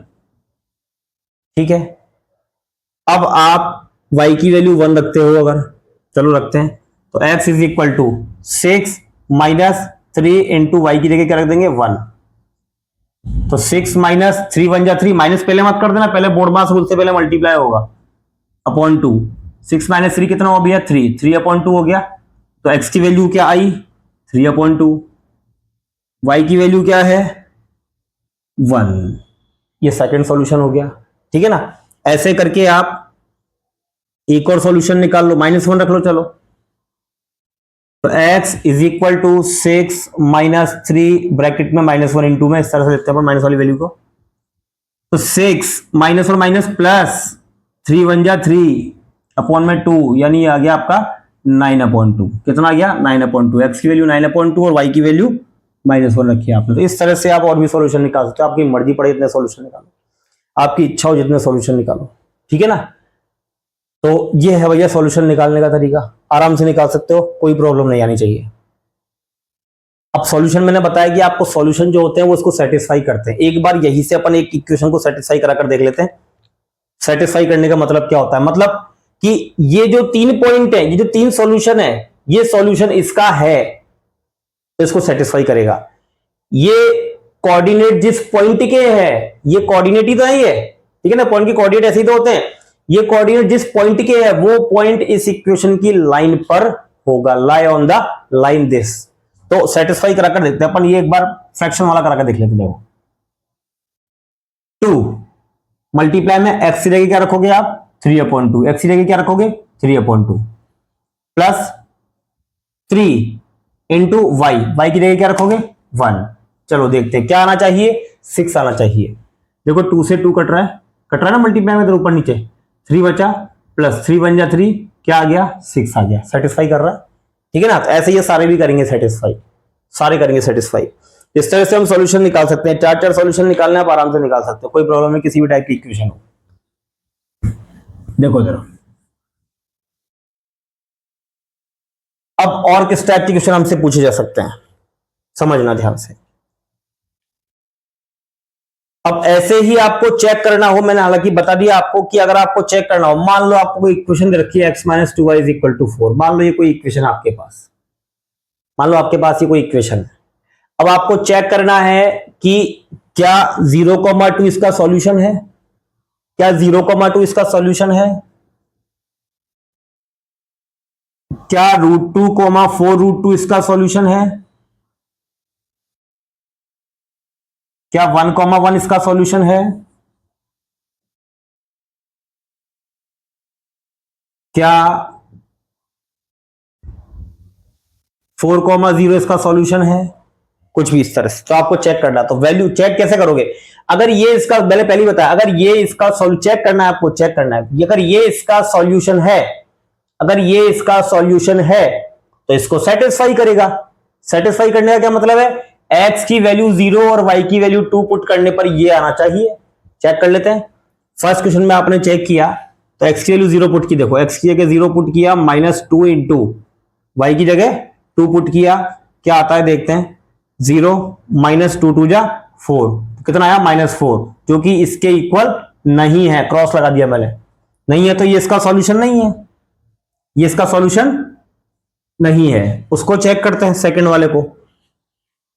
ठीक है, अब आप y की वैल्यू 1 रखते हो, अगर चलो रखते हैं, तो x is equal to 6 minus 3 into y की जगह क्या रख देंगे 1, तो 6 माइनस 3 1 जा 3, माइनस पहले मत कर देना, पहले बोर्ड मास रूल से पहले मल्टीप्लाई होगा, अपॉन 2, 6 माइनस 3 कितना हो गया 3, 3 अपॉन 2 हो गया, तो x की वैल्यू क्या आई 3 अपॉन 2, y की वैल्यू क्या है 1, ये सेकंड सॉल्यूशन हो गया। ठीक है ना, ऐसे करके आप एक और सॉल्यूशन निकाल लो, -1 रख लो, चलो, तो x is equal to 6 minus 3 bracket में -1 इंटू में, इस तरह से लिखते हैं माइनस वाली वैल्यू को, तो 6 माइनस और माइनस प्लस 3 1 जा 3 अपॉन में 2, यानी आ गया आपका 9 अपॉन 2, कितना आ गया 9 अपॉन 2, एक्स की वैल्यू 9 अपॉन 2 और वाई की वैल्यू -1 रखी है आपने। तो इस तरह से आप और भी सॉल्यूशन निकाल सकते हो, आपकी मर्जी पड़े इतने सॉल्यूशन निकालो, आपकी इच्छा हो जितने सॉल्यूशन निकालो। ठीक है ना, तो ये है भैया सॉल्यूशन निकालने का तरीका, आराम से निकाल सकते हो, कोई प्रॉब्लम नहीं आनी चाहिए। अब सॉल्यूशन मैंने बताया कि आपको सॉल्यूशन जो होते हैं वो इसको सेटिस्फाई करते हैं। एक बार यही से अपन एक इक्वेशन को सेटिस्फाई कराकर देख लेते हैं। सेटिस्फाई करने का मतलब क्या होता है, मतलब कि ये जो 3 पॉइंट है, ये जो 3 सॉल्यूशन है, ये सॉल्यूशन इसका है तो इसको सेटिस्फाई करेगा। ये कोऑर्डिनेट जिस पॉइंट के है, ये कोऑर्डिनेट ही तो है ये, ठीक है ना, पॉइंट के कोऑर्डिनेट ऐसे ही तो होते हैं, ये कोऑर्डिनेट जिस पॉइंट के है वो पॉइंट इस इक्वेशन की लाइन पर होगा, lie on the line this. तो सेटिस्फाई कराकर देखते हैं अपन, ये एक बार फ्रैक्शन वाला कराकर देख लेते हैं। देखो 2 मल्टीप्लाई में x की जगह क्या रखोगे आप 3/2, x की जगह क्या रखोगे 3/2, प्लस 3 इंटू y की जगह क्या रखोगे 1। चलो देखते हैं क्या आना चाहिए 6 आना चाहिए। देखो 2 से 2 कट रहा है ना मल्टीप्लाई में, तो ऊपर नीचे 3 बचा, प्लस 3 1 जा 3, क्या आ गया 6 आ गया, सेटिस्फाई कर रहा है। ठीक है ना, तो ऐसे ये सारे भी करेंगे सेटिस्फाई, सारे करेंगे सेटिस्फाई। इस तरह से हम सॉल्यूशन निकाल सकते हैं, 4 सॉल्यूशन निकालने आप आराम से निकाल सकते हो, कोई प्रॉब्लम नहीं, किसी भी टाइप की इक्वेशन हो। देखो जरा अब और किस टाइप के क्वेश्चन हमसे पूछे जा सकते हैं, समझना ध्यान से। अब ऐसे ही आपको चेक करना हो, मैंने हालांकि बता दिया आपको कि अगर आपको चेक करना हो, मान लो आपको कोई इक्वेशन दे रखी है x - 2y = 4, मान लो ये कोई इक्वेशन आपके पास, मान लो आपके पास ये कोई इक्वेशन है। अब आपको चेक करना है कि क्या 0,2 इसका सॉल्यूशन है, क्या 0,2 इसका सॉल्यूशन है, क्या √2, 4√2 इसका सॉल्यूशन है, क्या 1,1 इसका सॉल्यूशन है, क्या 4,0 इसका सॉल्यूशन है, कुछ भी इस तरह से। तो आपको चेक करना, तो वैल्यू चेक कैसे करोगे, अगर ये इसका, मैंने पहले बताया, अगर ये इसका चेक करना है, आपको चेक करना है, अगर ये इसका सॉल्यूशन है, अगर ये इसका सॉल्यूशन है तो इसको सेटिस्फाई करेगा। सेटिस्फाई करने का क्या मतलब है, x की वैल्यू 0 और y की वैल्यू 2 पुट करने पर ये आना चाहिए। चेक कर लेते हैं, फर्स्ट क्वेश्चन में आपने चेक किया तो x की वैल्यू 0 पुट की, देखो x की जगह 0 पुट किया, -2 इंटू y की जगह 2 पुट किया, क्या आता है देखते हैं, 0 -2 2 जा 4, कितना आया -4, जो कि इसके इक्वल नहीं है, क्रॉस लगा दिया मैंने, नहीं है तो ये इसका सॉल्यूशन नहीं है, ये इसका सॉल्यूशन नहीं है। उसको चेक करते हैं सेकंड वाले को,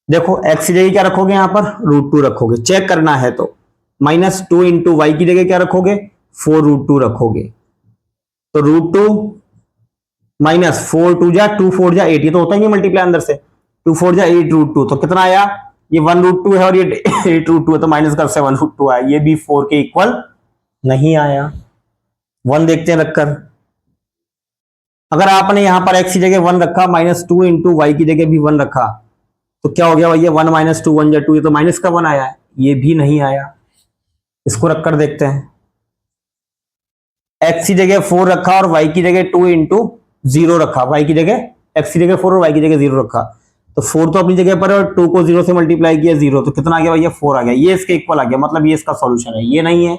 देखो x की जगह क्या रखोगे, यहां पर √2 रखोगे, चेक करना है तो -2 इंटू वाई की जगह क्या रखोगे 4√2 रखोगे, तो √2 -4 2 जा 2 4 जा 8, ये तो होता ही है मल्टीप्लाई अंदर से, 2 4 जा 8 √2, तो कितना आया, ये 1√2 है और ये 8√2 है, तो माइनस कर से 1√2 आया, ये भी 4 के इक्वल नहीं आया। 1 देखते हैं रखकर, अगर आपने यहां पर x की जगह 1 रखा, -2 इंटू वाई की जगह भी 1 रखा, तो क्या हो गया भैया, 1 - 2 1 2, ये तो माइनस का 1 आया है, ये भी नहीं आया। इसको रखकर देखते हैं, x की जगह 4 रखा और y की जगह 2 इंटू 0 रखा, y की जगह x की जगह 4 और y की जगह 0 रखा, तो 4 तो अपनी जगह पर है और 2 को 0 से मल्टीप्लाई किया 0, तो कितना आ गया भैया, 4 आ गया। ये इसके इक्वल आ गया, मतलब ये इसका सॉल्यूशन है। ये नहीं है,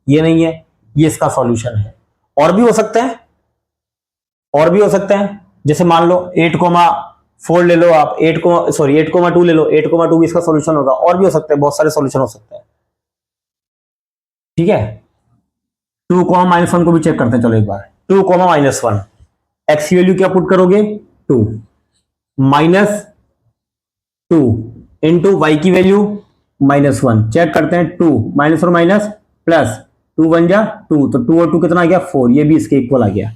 ये नहीं है, ये इसका सॉल्यूशन है। और भी हो सकते हैं, और भी हो सकते हैं, जैसे मान लो 8,4 ले लो आप, 8,2 ले लो, 8,2 भी इसका सॉल्यूशन होगा। और भी हो सकते हैं, बहुत सारे सॉल्यूशन हो सकते हैं, ठीक है। 2, -1 को भी चेक करते हैं, चलो एक बार। 2, -1, एक्स की वैल्यू क्या पुट करोगे, 2 -2 इंटू वाई की वैल्यू -1, चेक करते हैं। 2 माइनस और माइनस प्लस, 2 1 जा 2, तो 2 और 2 कितना आ गया, 4, ये भी इसके इक्वल आ गया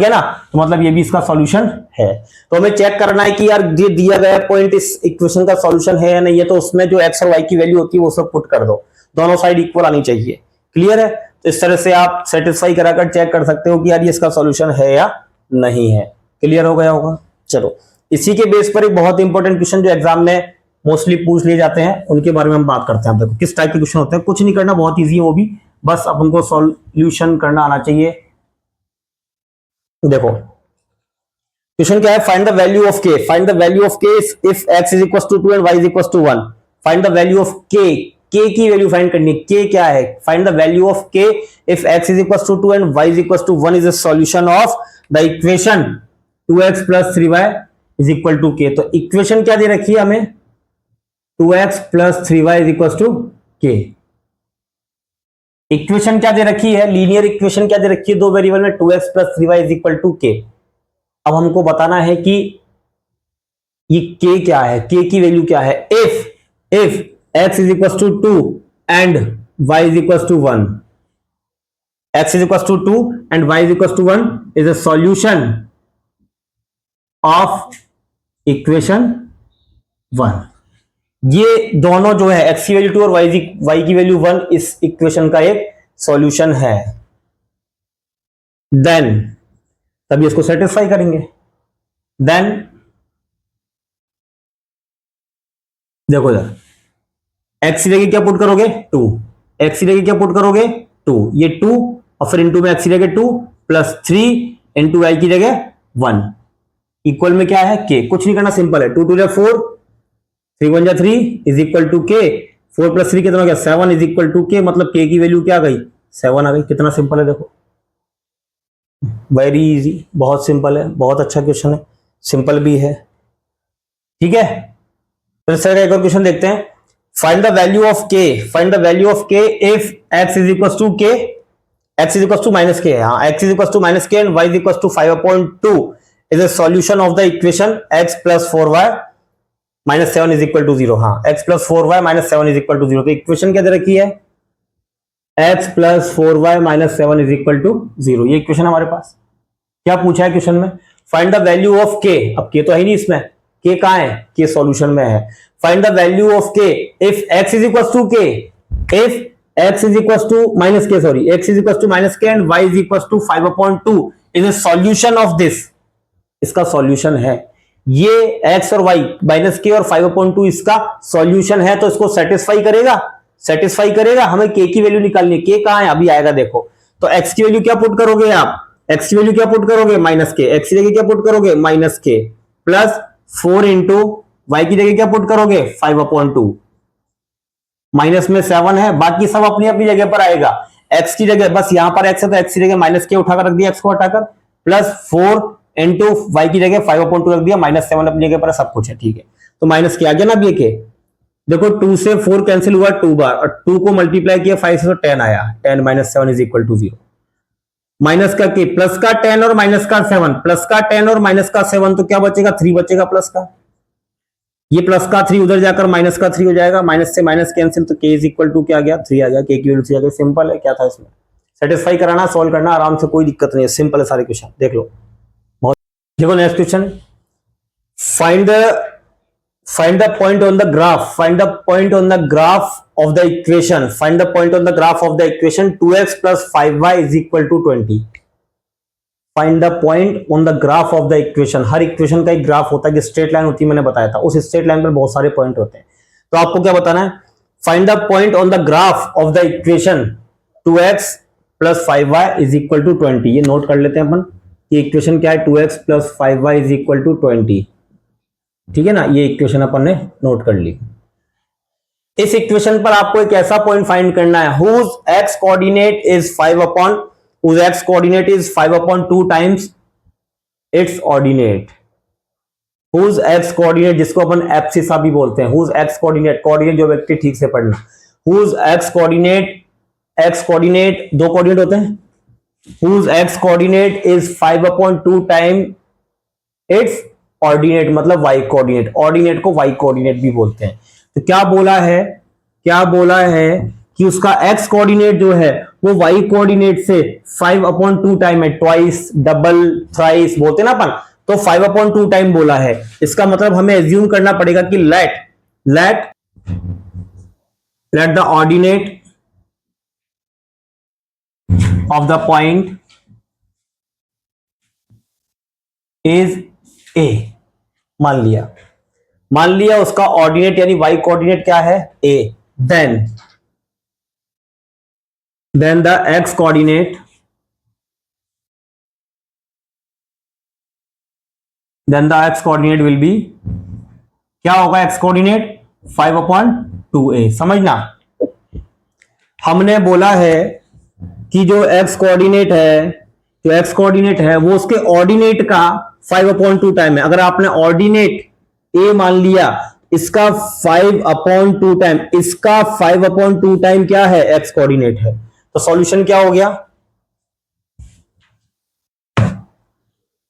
ना, तो मतलब ये भी इसका सॉल्यूशन है। तो हमें चेक करना है कि यार ये दिया गया पॉइंट इस इक्वेशन का सॉल्यूशन है या नहीं है, तो उसमें जो एक्स और वाई की वैल्यू होती है वो सब पुट कर दो, दोनों साइड इक्वल आनी चाहिए। क्लियर है, तो इस तरह से आप सेटिस्फाई कराकर चेक कर सकते हो कि यार ये इसका सॉल्यूशन है या नहीं है। क्लियर हो गया होगा। चलो, इसी के बेस पर एक बहुत इंपॉर्टेंट क्वेश्चन जो एग्जाम में मोस्टली पूछ लिए जाते हैं, उनके बारे में हम बात करते हैं। देखो किस टाइप के क्वेश्चन होते हैं, कुछ नहीं करना, बहुत ईजी है वो भी, बस अपन को सॉल्यूशन करना आना चाहिए। देखो क्वेश्चन क्या है, find the value of k, find the value of k if x is equal to 2 and y is equal to 1। Find the value of k की वैल्यू फाइंड करनी है। के क्या है, find the value of k if x is equal to 2 and y is equal to 1 is the solution of the equation 2x plus 3y is equal to k. तो इक्वेशन क्या दे रखी है हमें, 2x plus 3y is equal to k. Equation क्या दे रखी है, लीनियर इक्वेशन क्या दे रखी है, दो वेरिएबल में 2x plus 3y is equal to के। अब हमको बताना है कि ये k क्या है, k की वैल्यू क्या है। If x is equal to 2 and y is equal to 1, x is equal to 2 and y is equal to 1 is a solution of equation 1। ये दोनों जो है x की वैल्यू 2 और y की वैल्यू 1 इस इक्वेशन का एक सॉल्यूशन है। देन तभी इसको सेटिस्फाई करेंगे। देन देखो यार, x की जगह क्या पुट करोगे, 2, x की जगह क्या पुट करोगे, 2, ये 2 और फिर इंटू में x की जगह 2 प्लस 3 इंटू y की जगह 1 इक्वल में क्या है, k। कुछ नहीं करना, सिंपल है, 2 2 4, 3 1 3 is equal to k, 4 plus 3 कितना हो गया, 7 इज इक्वल टू k, मतलब k की वैल्यू क्या आ गई, 7 आ गई। कितना सिंपल है, देखो वेरी इजी, बहुत सिंपल है, बहुत अच्छा क्वेश्चन है, सिंपल भी है, ठीक है। तो सर एक और क्वेश्चन देखते हैं, find the value of k, find the value of k if x is equal to k, x is equal to minus k, हाँ x is equal to minus k and y is equal to 5/2 is a solution of the equation x plus 4y minus 7 is equal to 0। हाँ, x plus 4y minus 7 is equal to 0। तो इक्वेशन क्या दे रखी है, x plus 4y minus 7 is equal to 0। ये इक्वेशन हमारे पास। क्या पूछा है क्वेश्चन में, फाइंड द वैल्यू ऑफ के। अब के तो है नहीं इसमें, के कहां है, के सॉल्यूशन में है। Find the value of k if x is equal to k, if x is equal to minus k, sorry x is equal to minus k and y is equal to 5/2 is a solution of this. इसका सॉल्यूशन है ये x और y, माइनस के और 5/2 इसका सॉल्यूशन है, तो इसको सेटिस्फाई करेगा, सेटिस्फाई करेगा। हमें k की वैल्यू निकालनी है, k कहां है, अभी आएगा देखो। तो x की वैल्यू क्या पुट करोगे आप, x की वैल्यू क्या पुट करोगे, माइनस के, x की जगह क्या पुट करोगे, माइनस के प्लस 4 इंटू y की जगह क्या पुट करोगे, 5/2, माइनस में 7 है, बाकी सब अपनी अपनी जगह पर आएगा। x की जगह बस यहां पर x है, तो x की जगह माइनस के उठाकर रख दिया, x को हटाकर, प्लस 4 इंटू y की जगह 5/2 रख दिया, माइनस 7 अपनी जगह पर, सब कुछ है, ठीक है। तो माइनस के आ गया ना, अब ये के देखो 2 से 4 कैंसिल हुआ 2 बार, और 2 को मल्टीप्लाई किया 5 से, तो 10 आया, 10 minus 7 is equal to 0। Minus का के, प्लस का 10 और माइनस का 7, प्लस का 10 और माइनस का 7, तो क्या बचेगा, 3 बचेगा प्लस का। ये प्लस का 3 उधर जाकर माइनस का 3 हो जाएगा, माइनस से माइनस कैंसिल, तो के इज इक्वल टू क्या आ गया, 3 आ गया। के की वैल्यू 3 आ गई, सिंपल है, क्या था इसमें, सेटिस्फाई कराना, सॉल्व करना आराम से, कोई दिक्कत नहीं है, सिंपल है सारे क्वेश्चन, देख लो। बहुत देखो next question, find the point on the graph, find the point on the graph of the equation, find the point on the graph of the equation 2x plus 5y is equal to 20। Find the point on the graph of the equation. Her equation का एक ग्राफ होता है कि स्ट्रेट लाइन होती है, मैंने बताया था। उस स्ट्रेट लाइन पर बहुत सारे पॉइंट होते हैं, तो आपको क्या बताना है, find the point on the graph of the equation 2x plus 5y is equal to 20। ये नोट कर लेते हैं अपन, ये इक्वेशन क्या है, 2x plus 5y is equal to 20। ठीक है ना, ये इक्वेशन अपन ने नोट कर ली। इस इक्वेशन पर आपको एक ऐसा पॉइंट फाइंड करना है whose x coordinate is 5 upon 2 times it's ordinate. whose x coordinate, जिसको अपन एब्सिसा भी बोलते हैं, whose x कोऑर्डिनेट जो व्यक्ति ठीक से पढ़ना, whose x कोऑर्डिनेट दो कोऑर्डिनेट होते हैं, whose x coordinate is 5 upon 2 time it's ordinate, मतलब y कोऑर्डिनेट। ऑर्डिनेट को y कोऑर्डिनेट भी बोलते हैं। तो क्या बोला है कि उसका x कोऑर्डिनेट जो है वो y कोऑर्डिनेट से 5 upon 2 टाइम है, ट्वाइस, डबल, थ्राइस बोलते हैं ना अपन, तो 5 upon 2 टाइम बोला है। इसका मतलब हमें एज्यूम करना पड़ेगा कि let the ordinate of the point is a। मान लिया उसका ऑर्डिनेट यानी y कोऑर्डिनेट क्या है, a। Then the x coordinate will be, क्या होगा x कोऑर्डिनेट, 5 upon 2a। समझना, हमने बोला है कि जो x कोऑर्डिनेट है वो उसके ऑर्डिनेट का 5 upon 2 टाइम है। अगर आपने ऑर्डिनेट a मान लिया, इसका 5 upon 2 टाइम, इसका 5 upon 2 टाइम क्या है, x कोऑर्डिनेट है। तो सॉल्यूशन क्या हो गया,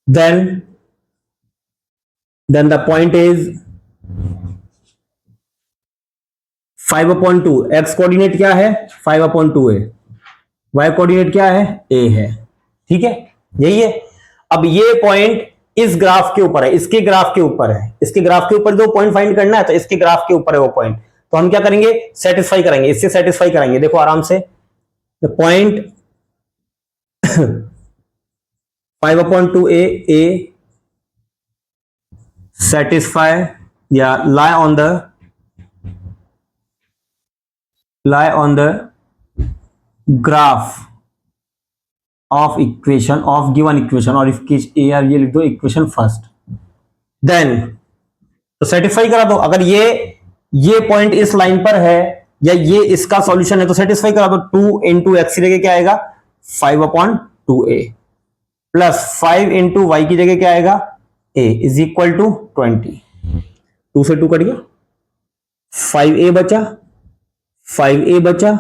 then the point is 5 upon 2, x coordinate क्या है 5 upon 2a, y कोऑर्डिनेट क्या है a है। ठीक है, यही है। अब ये पॉइंट इस ग्राफ के ऊपर है, इसके ग्राफ के ऊपर है, इसके ग्राफ के ऊपर जो पॉइंट फाइंड करना है, तो इसके ग्राफ के ऊपर है वो पॉइंट। तो हम क्या करेंगे, सेटिस्फाई करेंगे, इससे सेटिस्फाई करेंगे। देखो आराम से, पॉइंट 5 upon 2a सेटिस्फाई या lie on the graph of equation of given equation, और इसकी AR ये लिख दो इक्वेशन फर्स्ट। देन तो सेटिस्फाई करा दो। अगर ये पॉइंट इस लाइन पर है या ये इसका सॉल्यूशन है तो सेटिस्फाई करा दो। 2 into x की जगह क्या आएगा 5 upon 2a plus 5 into y की जगह क्या आएगा a इज इक्वल टू 20। 2 से 2 कट गया, 5a बचा,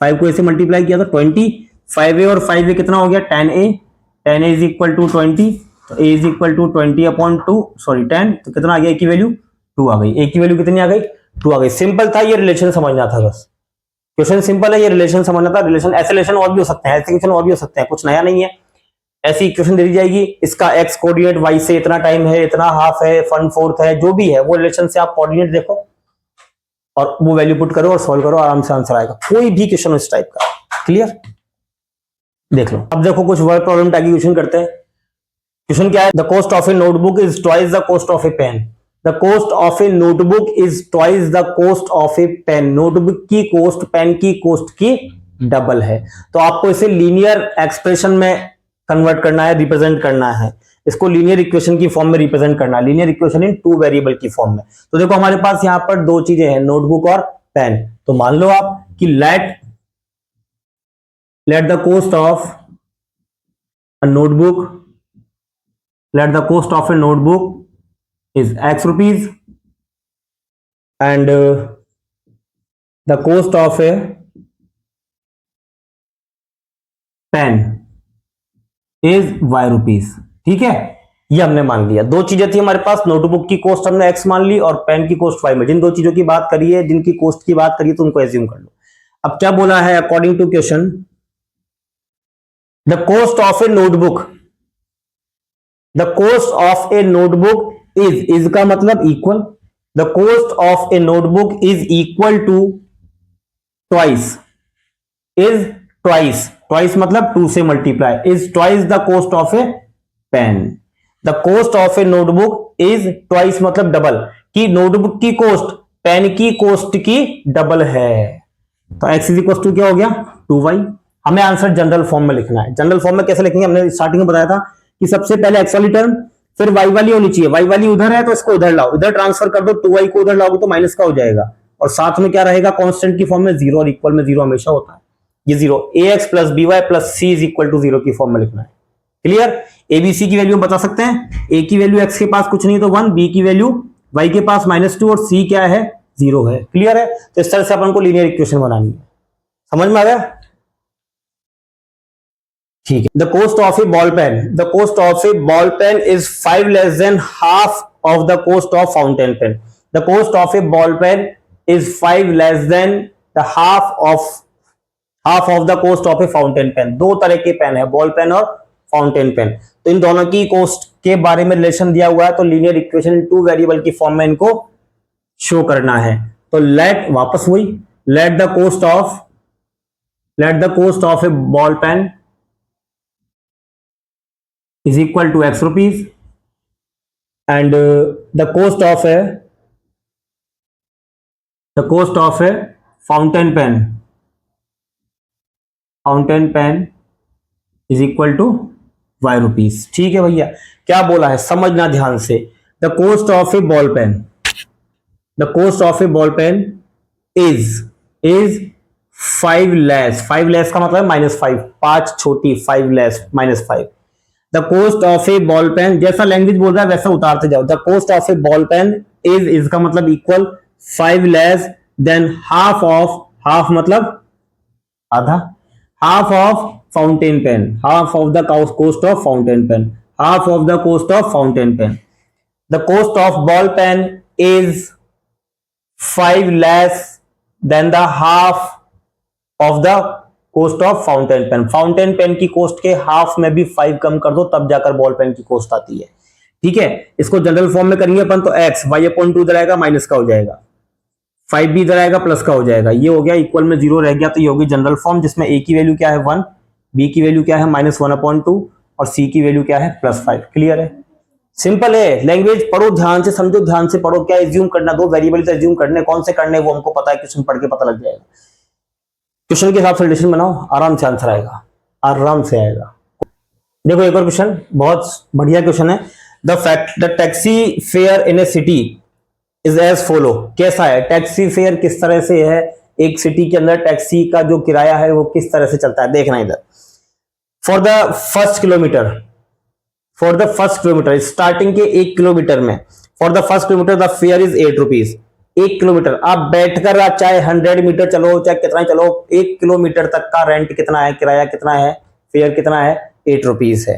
5 को ऐसे मल्टीप्लाई किया तो 20, 5a और 5a कितना हो गया 10a इज इक्वल टू 20। तो a is equal to 20 upon 2 sorry 10, तो कितना आ गया, a की वैल्यू 2 आ गई। a की वैल्यू कितनी आ गई 2 आ गई। सिंपल था, ये रिलेशन समझना था बस, क्वेश्चन सिंपल है, ये रिलेशन समझना था। रिलेशन ऐसे रिलेशन और भी हो सकते हैं, ऐसे क्वेश्चन और भी हो सकते हैं, कुछ नया नहीं है। ऐसी इक्वेशन दे दी जाएगी, इसका x कोऑर्डिनेट y से इतना टाइम है, इतना हाफ है, 1/4 है, जो भी है वो रिलेशन से आप कोऑर्डिनेट देखो और वो वैल्यू पुट करो और सॉल्व करो, आराम से आंसर आएगा। कोई भी क्वेश्चन इस टाइप का, क्लियर, देख लो। अब देखो कुछ वर्ड प्रॉब्लम टाइप की क्वेश्चन करते हैं। क्वेश्चन क्या है, the cost of a notebook is twice the cost of a pen. The cost of a notebook is twice the cost of a pen. Notebook की कॉस्ट पेन की कॉस्ट की डबल है। तो आपको इसे लीनियर एक्सप्रेशन में कन्वर्ट करना है, रिप्रेजेंट करना है, इसको लीनियर इक्वेशन की फॉर्म में रिप्रेजेंट करना है, लीनियर इक्वेशन इन 2 वेरिएबल की फॉर्म में। तो देखो हमारे पास यहां पर दो चीजें हैं, नोटबुक और पेन। तो मान लो आप कि late the cost of a notebook, let the cost of a notebook is x rupees and the cost of a pen is y rupees। ठीक है, ये हमने मान लिया। दो चीजें थी हमारे पास, नोटबुक की कॉस्ट हमने x मान ली और पेन की कॉस्ट y में। जिन दो चीजों की बात करिए, जिनकी कॉस्ट की बात करिए, तो उनको एज्यूम कर लो। अब क्या बोला है, according to question the cost of a notebook is का मतलब equal, the cost of a notebook is equal to twice twice मतलब 2 से multiply, is twice the cost of a pen. The cost of a notebook is twice मतलब डबल, कि नोटबुक की कॉस्ट पेन की कॉस्ट की डबल है। तो x इज इक्वल टू क्या हो गया 2y। हमें आंसर जनरल फॉर्म में लिखना है। जनरल फॉर्म में कैसे लिखेंगे, हमने स्टार्टिंग में बताया था कि सबसे पहले x वाली टर्म फिर y वाली होनी चाहिए। y वाली उधर है तो इसको उधर लाओ, इधर ट्रांसफर कर दो, 2y को उधर लाओगे तो माइनस का हो जाएगा, और साथ में क्या रहेगा कांस्टेंट की फॉर्म में 0 और इक्वल में 0 हमेशा होता है। ये 0 ax plus by plus c is equal to 0 की फॉर्म में लिखना है। क्लियर। abc की वैल्यू बता सकते हैं, a की वैल्यू x के पास कुछ नहीं तो 1, b की वैल्यू y के पास -2 और c क्या है 0 है। क्लियर है। तो इस तरह से अपन को लीनियर इक्वेशन बनानी है। समझ में आ गया। ठीक है। The cost of a ball pen, the cost of a ball pen is 5 less than half of the cost of fountain pen. The cost of a ball pen is 5 less than the half of the cost of a fountain pen. दो तरह के पेन है, बॉल पेन और फाउंटेन पेन। तो इन दोनों की कॉस्ट के बारे में रिलेशन दिया हुआ है, तो लीनियर इक्वेशन इन 2 वेरिएबल की फॉर्म में इनको शो करना है। तो लेट वापस वही, let the cost of a ball pen is equal to x rupees and the cost of a fountain pen is equal to y rupees। ठीक है भैया, क्या बोला है समझना ध्यान से। the cost of a ball pen is 5 less का मतलब -5, 5 छोटी, 5 less -5। The cost of a ball pen, जैसा लैंग्वेज बोल रहा है वैसा उतारते जाओ। The cost of a ball pen is, इसका मतलब इक्वल 5 लेस देन हाफ मतलब आधा, half of fountain pen, half of the cost of fountain pen, half of the cost of fountain pen. The cost of ball pen is 5 less than the half of the cost of fountain pen. Fountain pen की कॉस्ट के हाफ में भी 5 कम कर दो, तब जाकर बॉल पेन की कॉस्ट आती है। ठीक है। इसको जनरल फॉर्म में करेंगे अपन तो x y/2 इधर आएगा माइनस का हो जाएगा, 5 भी इधर आएगा प्लस का हो जाएगा, ये हो गया इक्वल में 0 रह गया, तो ये होगी जनरल फॉर्म जिसमें a की वैल्यू क्या है 1, b की वैल्यू क्या है -1/2 और c की वैल्यू क्या है +5। क्लियर है, सिंपल है। लैंग्वेज पढ़ो ध्यान से, समझो ध्यान से पढ़ो। क्या एज्यूम करना, दो वेरिएबल एज्यूम करने, कौन से करने वो हमको पता है, क्वेश्चन पढ़ के पता लग जाएगा। क्वेश्चन के हिसाब से रिलेशन बनाओ, आराम से आंसर आएगा, आराम से आएगा। देखो एक और क्वेश्चन, बहुत बढ़िया क्वेश्चन है। The taxi fare in a city is as follow. कैसा है टैक्सी फेयर, किस तरह से है, एक सिटी के अंदर टैक्सी का जो किराया है वो किस तरह से चलता है, देखना इधर। For the first kilometre starting के 1 किलोमीटर में, for the first kilometre the fair is 8 rupees. 1 kilometre आप बैठकर, आप चाहे 100 मीटर चलो, चाहे कितना चलो, 1 किलोमीटर तक का रेंट कितना है, किराया कितना है, फेयर कितना है 8 रुपीज है।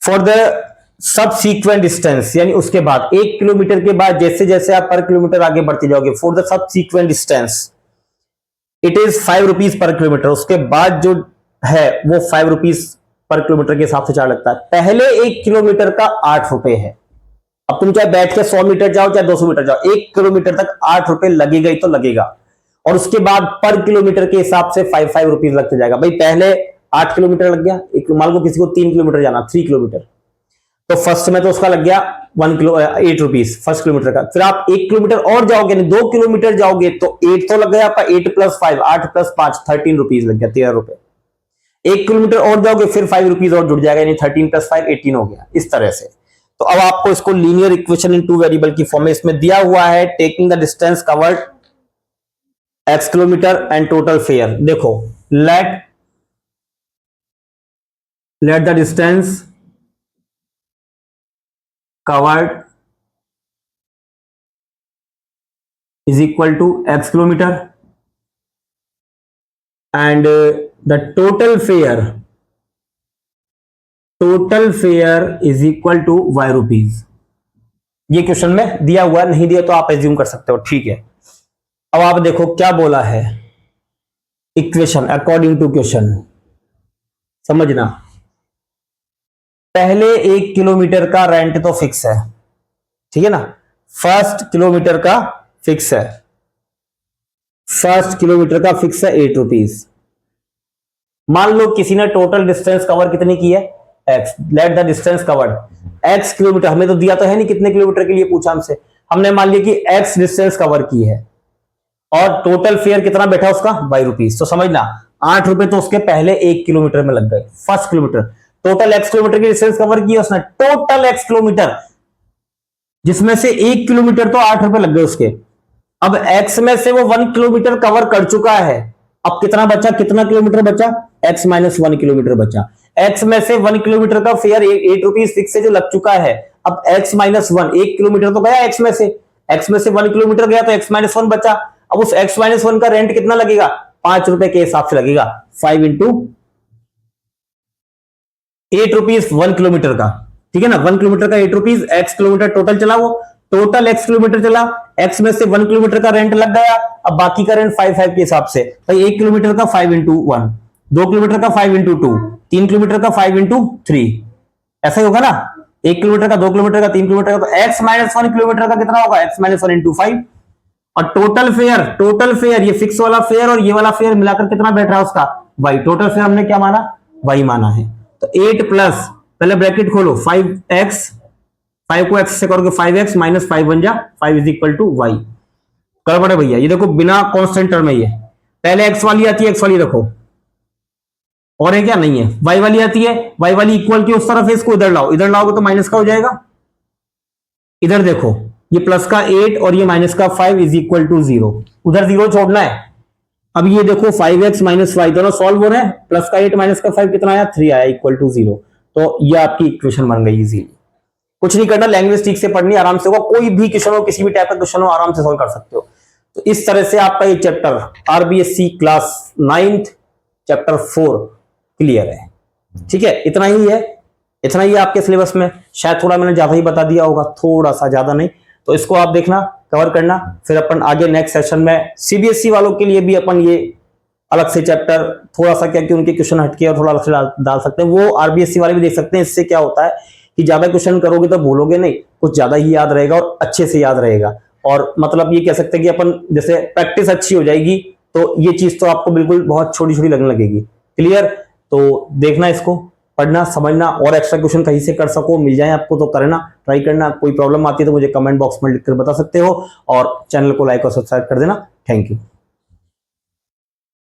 फॉर द सबसीक्वेंट डिस्टेंस, यानी उसके बाद 1 किलोमीटर के बाद जैसे जैसे आप पर किलोमीटर आगे बढ़ते जाओगे, for the subsequent distance it is 5 rupees per kilometre. उसके बाद जो है वो 5 रुपीज पर किलोमीटर के हिसाब से चार्ज लगता है। पहले 1 किलोमीटर का 8 रुपए है। अब तुम चाहे बैठ के 100 मीटर जाओ चाहे 200 मीटर जाओ, 1 किलोमीटर तक 8 रुपए लगेगा ही तो लगेगा। और उसके बाद पर किलोमीटर के हिसाब से 5 रुपीज लगते जाएगा। भाई पहले 8 किलोमीटर लग गया, एक मान लो किसी को 3 किलोमीटर जाना, 3 किलोमीटर, तो फर्स्ट में तो उसका लग गया 8 रुपीज फर्स्ट किलोमीटर का। फिर आप 1 किलोमीटर और जाओगे, 2 किलोमीटर जाओगे तो 8 तो लग गया आपका, 8 + 5, 8 + 5 13 रुपीज लग गया, 13 रुपए। 1 किलोमीटर और जाओगे फिर 5 रुपीज और जुड़ जाएगा, यानी 13 + 5 18 हो गया, इस तरह से। तो अब आपको इसको लीनियर इक्वेशन इन 2 वेरिएबल की फॉर्म में इसमें दिया हुआ है। Taking the distance covered x kilometre and total fare. देखो let the distance covered is equal to x kilometre and the total fare is equal to y rupees. ये क्वेश्चन में दिया हुआ, नहीं दिया तो आप एज्यूम कर सकते हो। ठीक है, अब आप देखो क्या बोला है इक्वेशन अकॉर्डिंग टू क्वेश्चन, समझना। पहले 1 किलोमीटर का रेंट तो फिक्स है, ठीक है ना, फर्स्ट किलोमीटर का फिक्स है, फर्स्ट किलोमीटर का फिक्स है 8 रुपीज। मान लो किसी ने टोटल डिस्टेंस कवर कितनी की है x, late the distance covered x kilometre, हमें तो दिया तो है नहीं कितने किलोमीटर के लिए पूछा हमसे, हमने मान लिया कि x डिस्टेंस कवर की है और टोटल फेयर कितना बैठा उसका ₹5। तो समझना 8 रुपए तो उसके पहले 1 किलोमीटर में लग गए, first kilometre. Total x kilometre की डिस्टेंस कवर की है उसने, टोटल x किलोमीटर, जिसमें से 1 किलोमीटर तो 8 रुपए लग गए उसके। अब x में से वो 1 किलोमीटर कवर कर चुका है, अब कितना बचा, कितना किलोमीटर बचा, x माइनस 1 किलोमीटर बचा। x में से 1 किलोमीटर का फेयर ₹8 से जो लग चुका है, अब x माइनस 1, 1 किलोमीटर तो गया x में से 1 किलोमीटर गया तो x माइनस 1 बचा। अब उस x माइनस 1 का रेंट कितना लगेगा, ₹5 के हिसाब से लगेगा, 5 इंटू ₹8 1 किलोमीटर का, ठीक है ना, 1 किलोमीटर का ₹8, x किलोमीटर टोटल चला, वो टोटल x किलोमीटर चला, x में से 1 किलोमीटर का रेंट लग गया, अब बाकी का रेंट 5 के हिसाब से, भाई 1 किलोमीटर का 5 इंटू 1, 2 किलोमीटर का 5 इंटू 2, 3 किलोमीटर का 5 इंटू 3, ऐसा ही होगा ना, 1 किलोमीटर का, 2 किलोमीटर का, 3 किलोमीटर का, तो x माइनस 1 किलोमीटर का कितना होगा, x माइनस 1 इंटू 5। और टोटल फेयर ये फिक्स वाला फेयर और ये वाला फेयर मिलाकर कितना बैठ रहा है उसका y, टोटल फेयर हमने क्या माना, y माना है। तो 8 प्लस, पहले ब्रैकेट खोलो, 5x, 5 को x से करोगे 5x माइनस 5 बन जा 5 इज इक्वल टू y। गड़बड़ है भैया, ये देखो बिना कांस्टेंट टर्म है, ये पहले x वाली आती है, x वाली रखो, और है क्या, नहीं है, y वाली आती है, y वाली इक्वल की उस तरफ है, इसको इधर लाओ, इधर लाओगे तो माइनस का हो जाएगा, इधर देखो ये प्लस का 8 और ये माइनस का 5 इज इक्वल टू 0, उधर 0 छोड़ना है। अब ये देखो 5x माइनस 5 दोनों सॉल्व हो रहे हैं, प्लस का 8 माइनस का 5 कितना आया, 3 आया, इक्वल टू 0। तो ये आपकी इक्वेशन बन गई इजीली, कुछ नहीं करना, लैंग्वेज ठीक से पढ़नी, आराम से होगा, कोई भी क्वेश्चन हो, किसी भी टाइप का क्वेश्चन हो, आराम से सॉल्व कर सकते हो। तो इस तरह से आपका ये chapter RBSC class 9th chapter 4 clear है, ठीक है, इतना ही है आपके सिलेबस में, शायद थोड़ा मैंने ज्यादा ही बता दिया होगा, थोड़ा सा ज्यादा नहीं, तो इसको आप देखना, कवर करना, फिर अपन आगे नेक्स्ट सेशन में सीबीएसई वालों के लिए भी अपन ये अलग से चैप्टर थोड़ा सा क्या कि उनके क्वेश्चन हटके और थोड़ा अलग से डाल सकते हैं, वो आरबीएससी वाले भी देख सकते हैं। इससे क्या होता है कि ज्यादा क्वेश्चन करोगे तो भूलोगे नहीं, कुछ ज्यादा ही याद रहेगा और अच्छे से याद रहेगा, और मतलब ये कह सकते हैं कि अपन जैसे प्रैक्टिस अच्छी हो जाएगी तो ये चीज तो आपको बिल्कुल बहुत छोटी छोटी लगने लगेगी। क्लियर, तो देखना, इसको पढ़ना, समझना, और एक्स्ट्रा क्वेश्चन कहीं से कर सको, मिल जाए आपको तो करना, ट्राई करना। कोई प्रॉब्लम आती है तो मुझे कमेंट बॉक्स में लिखकर बता सकते हो, और चैनल को लाइक और सब्सक्राइब कर देना। Thank you.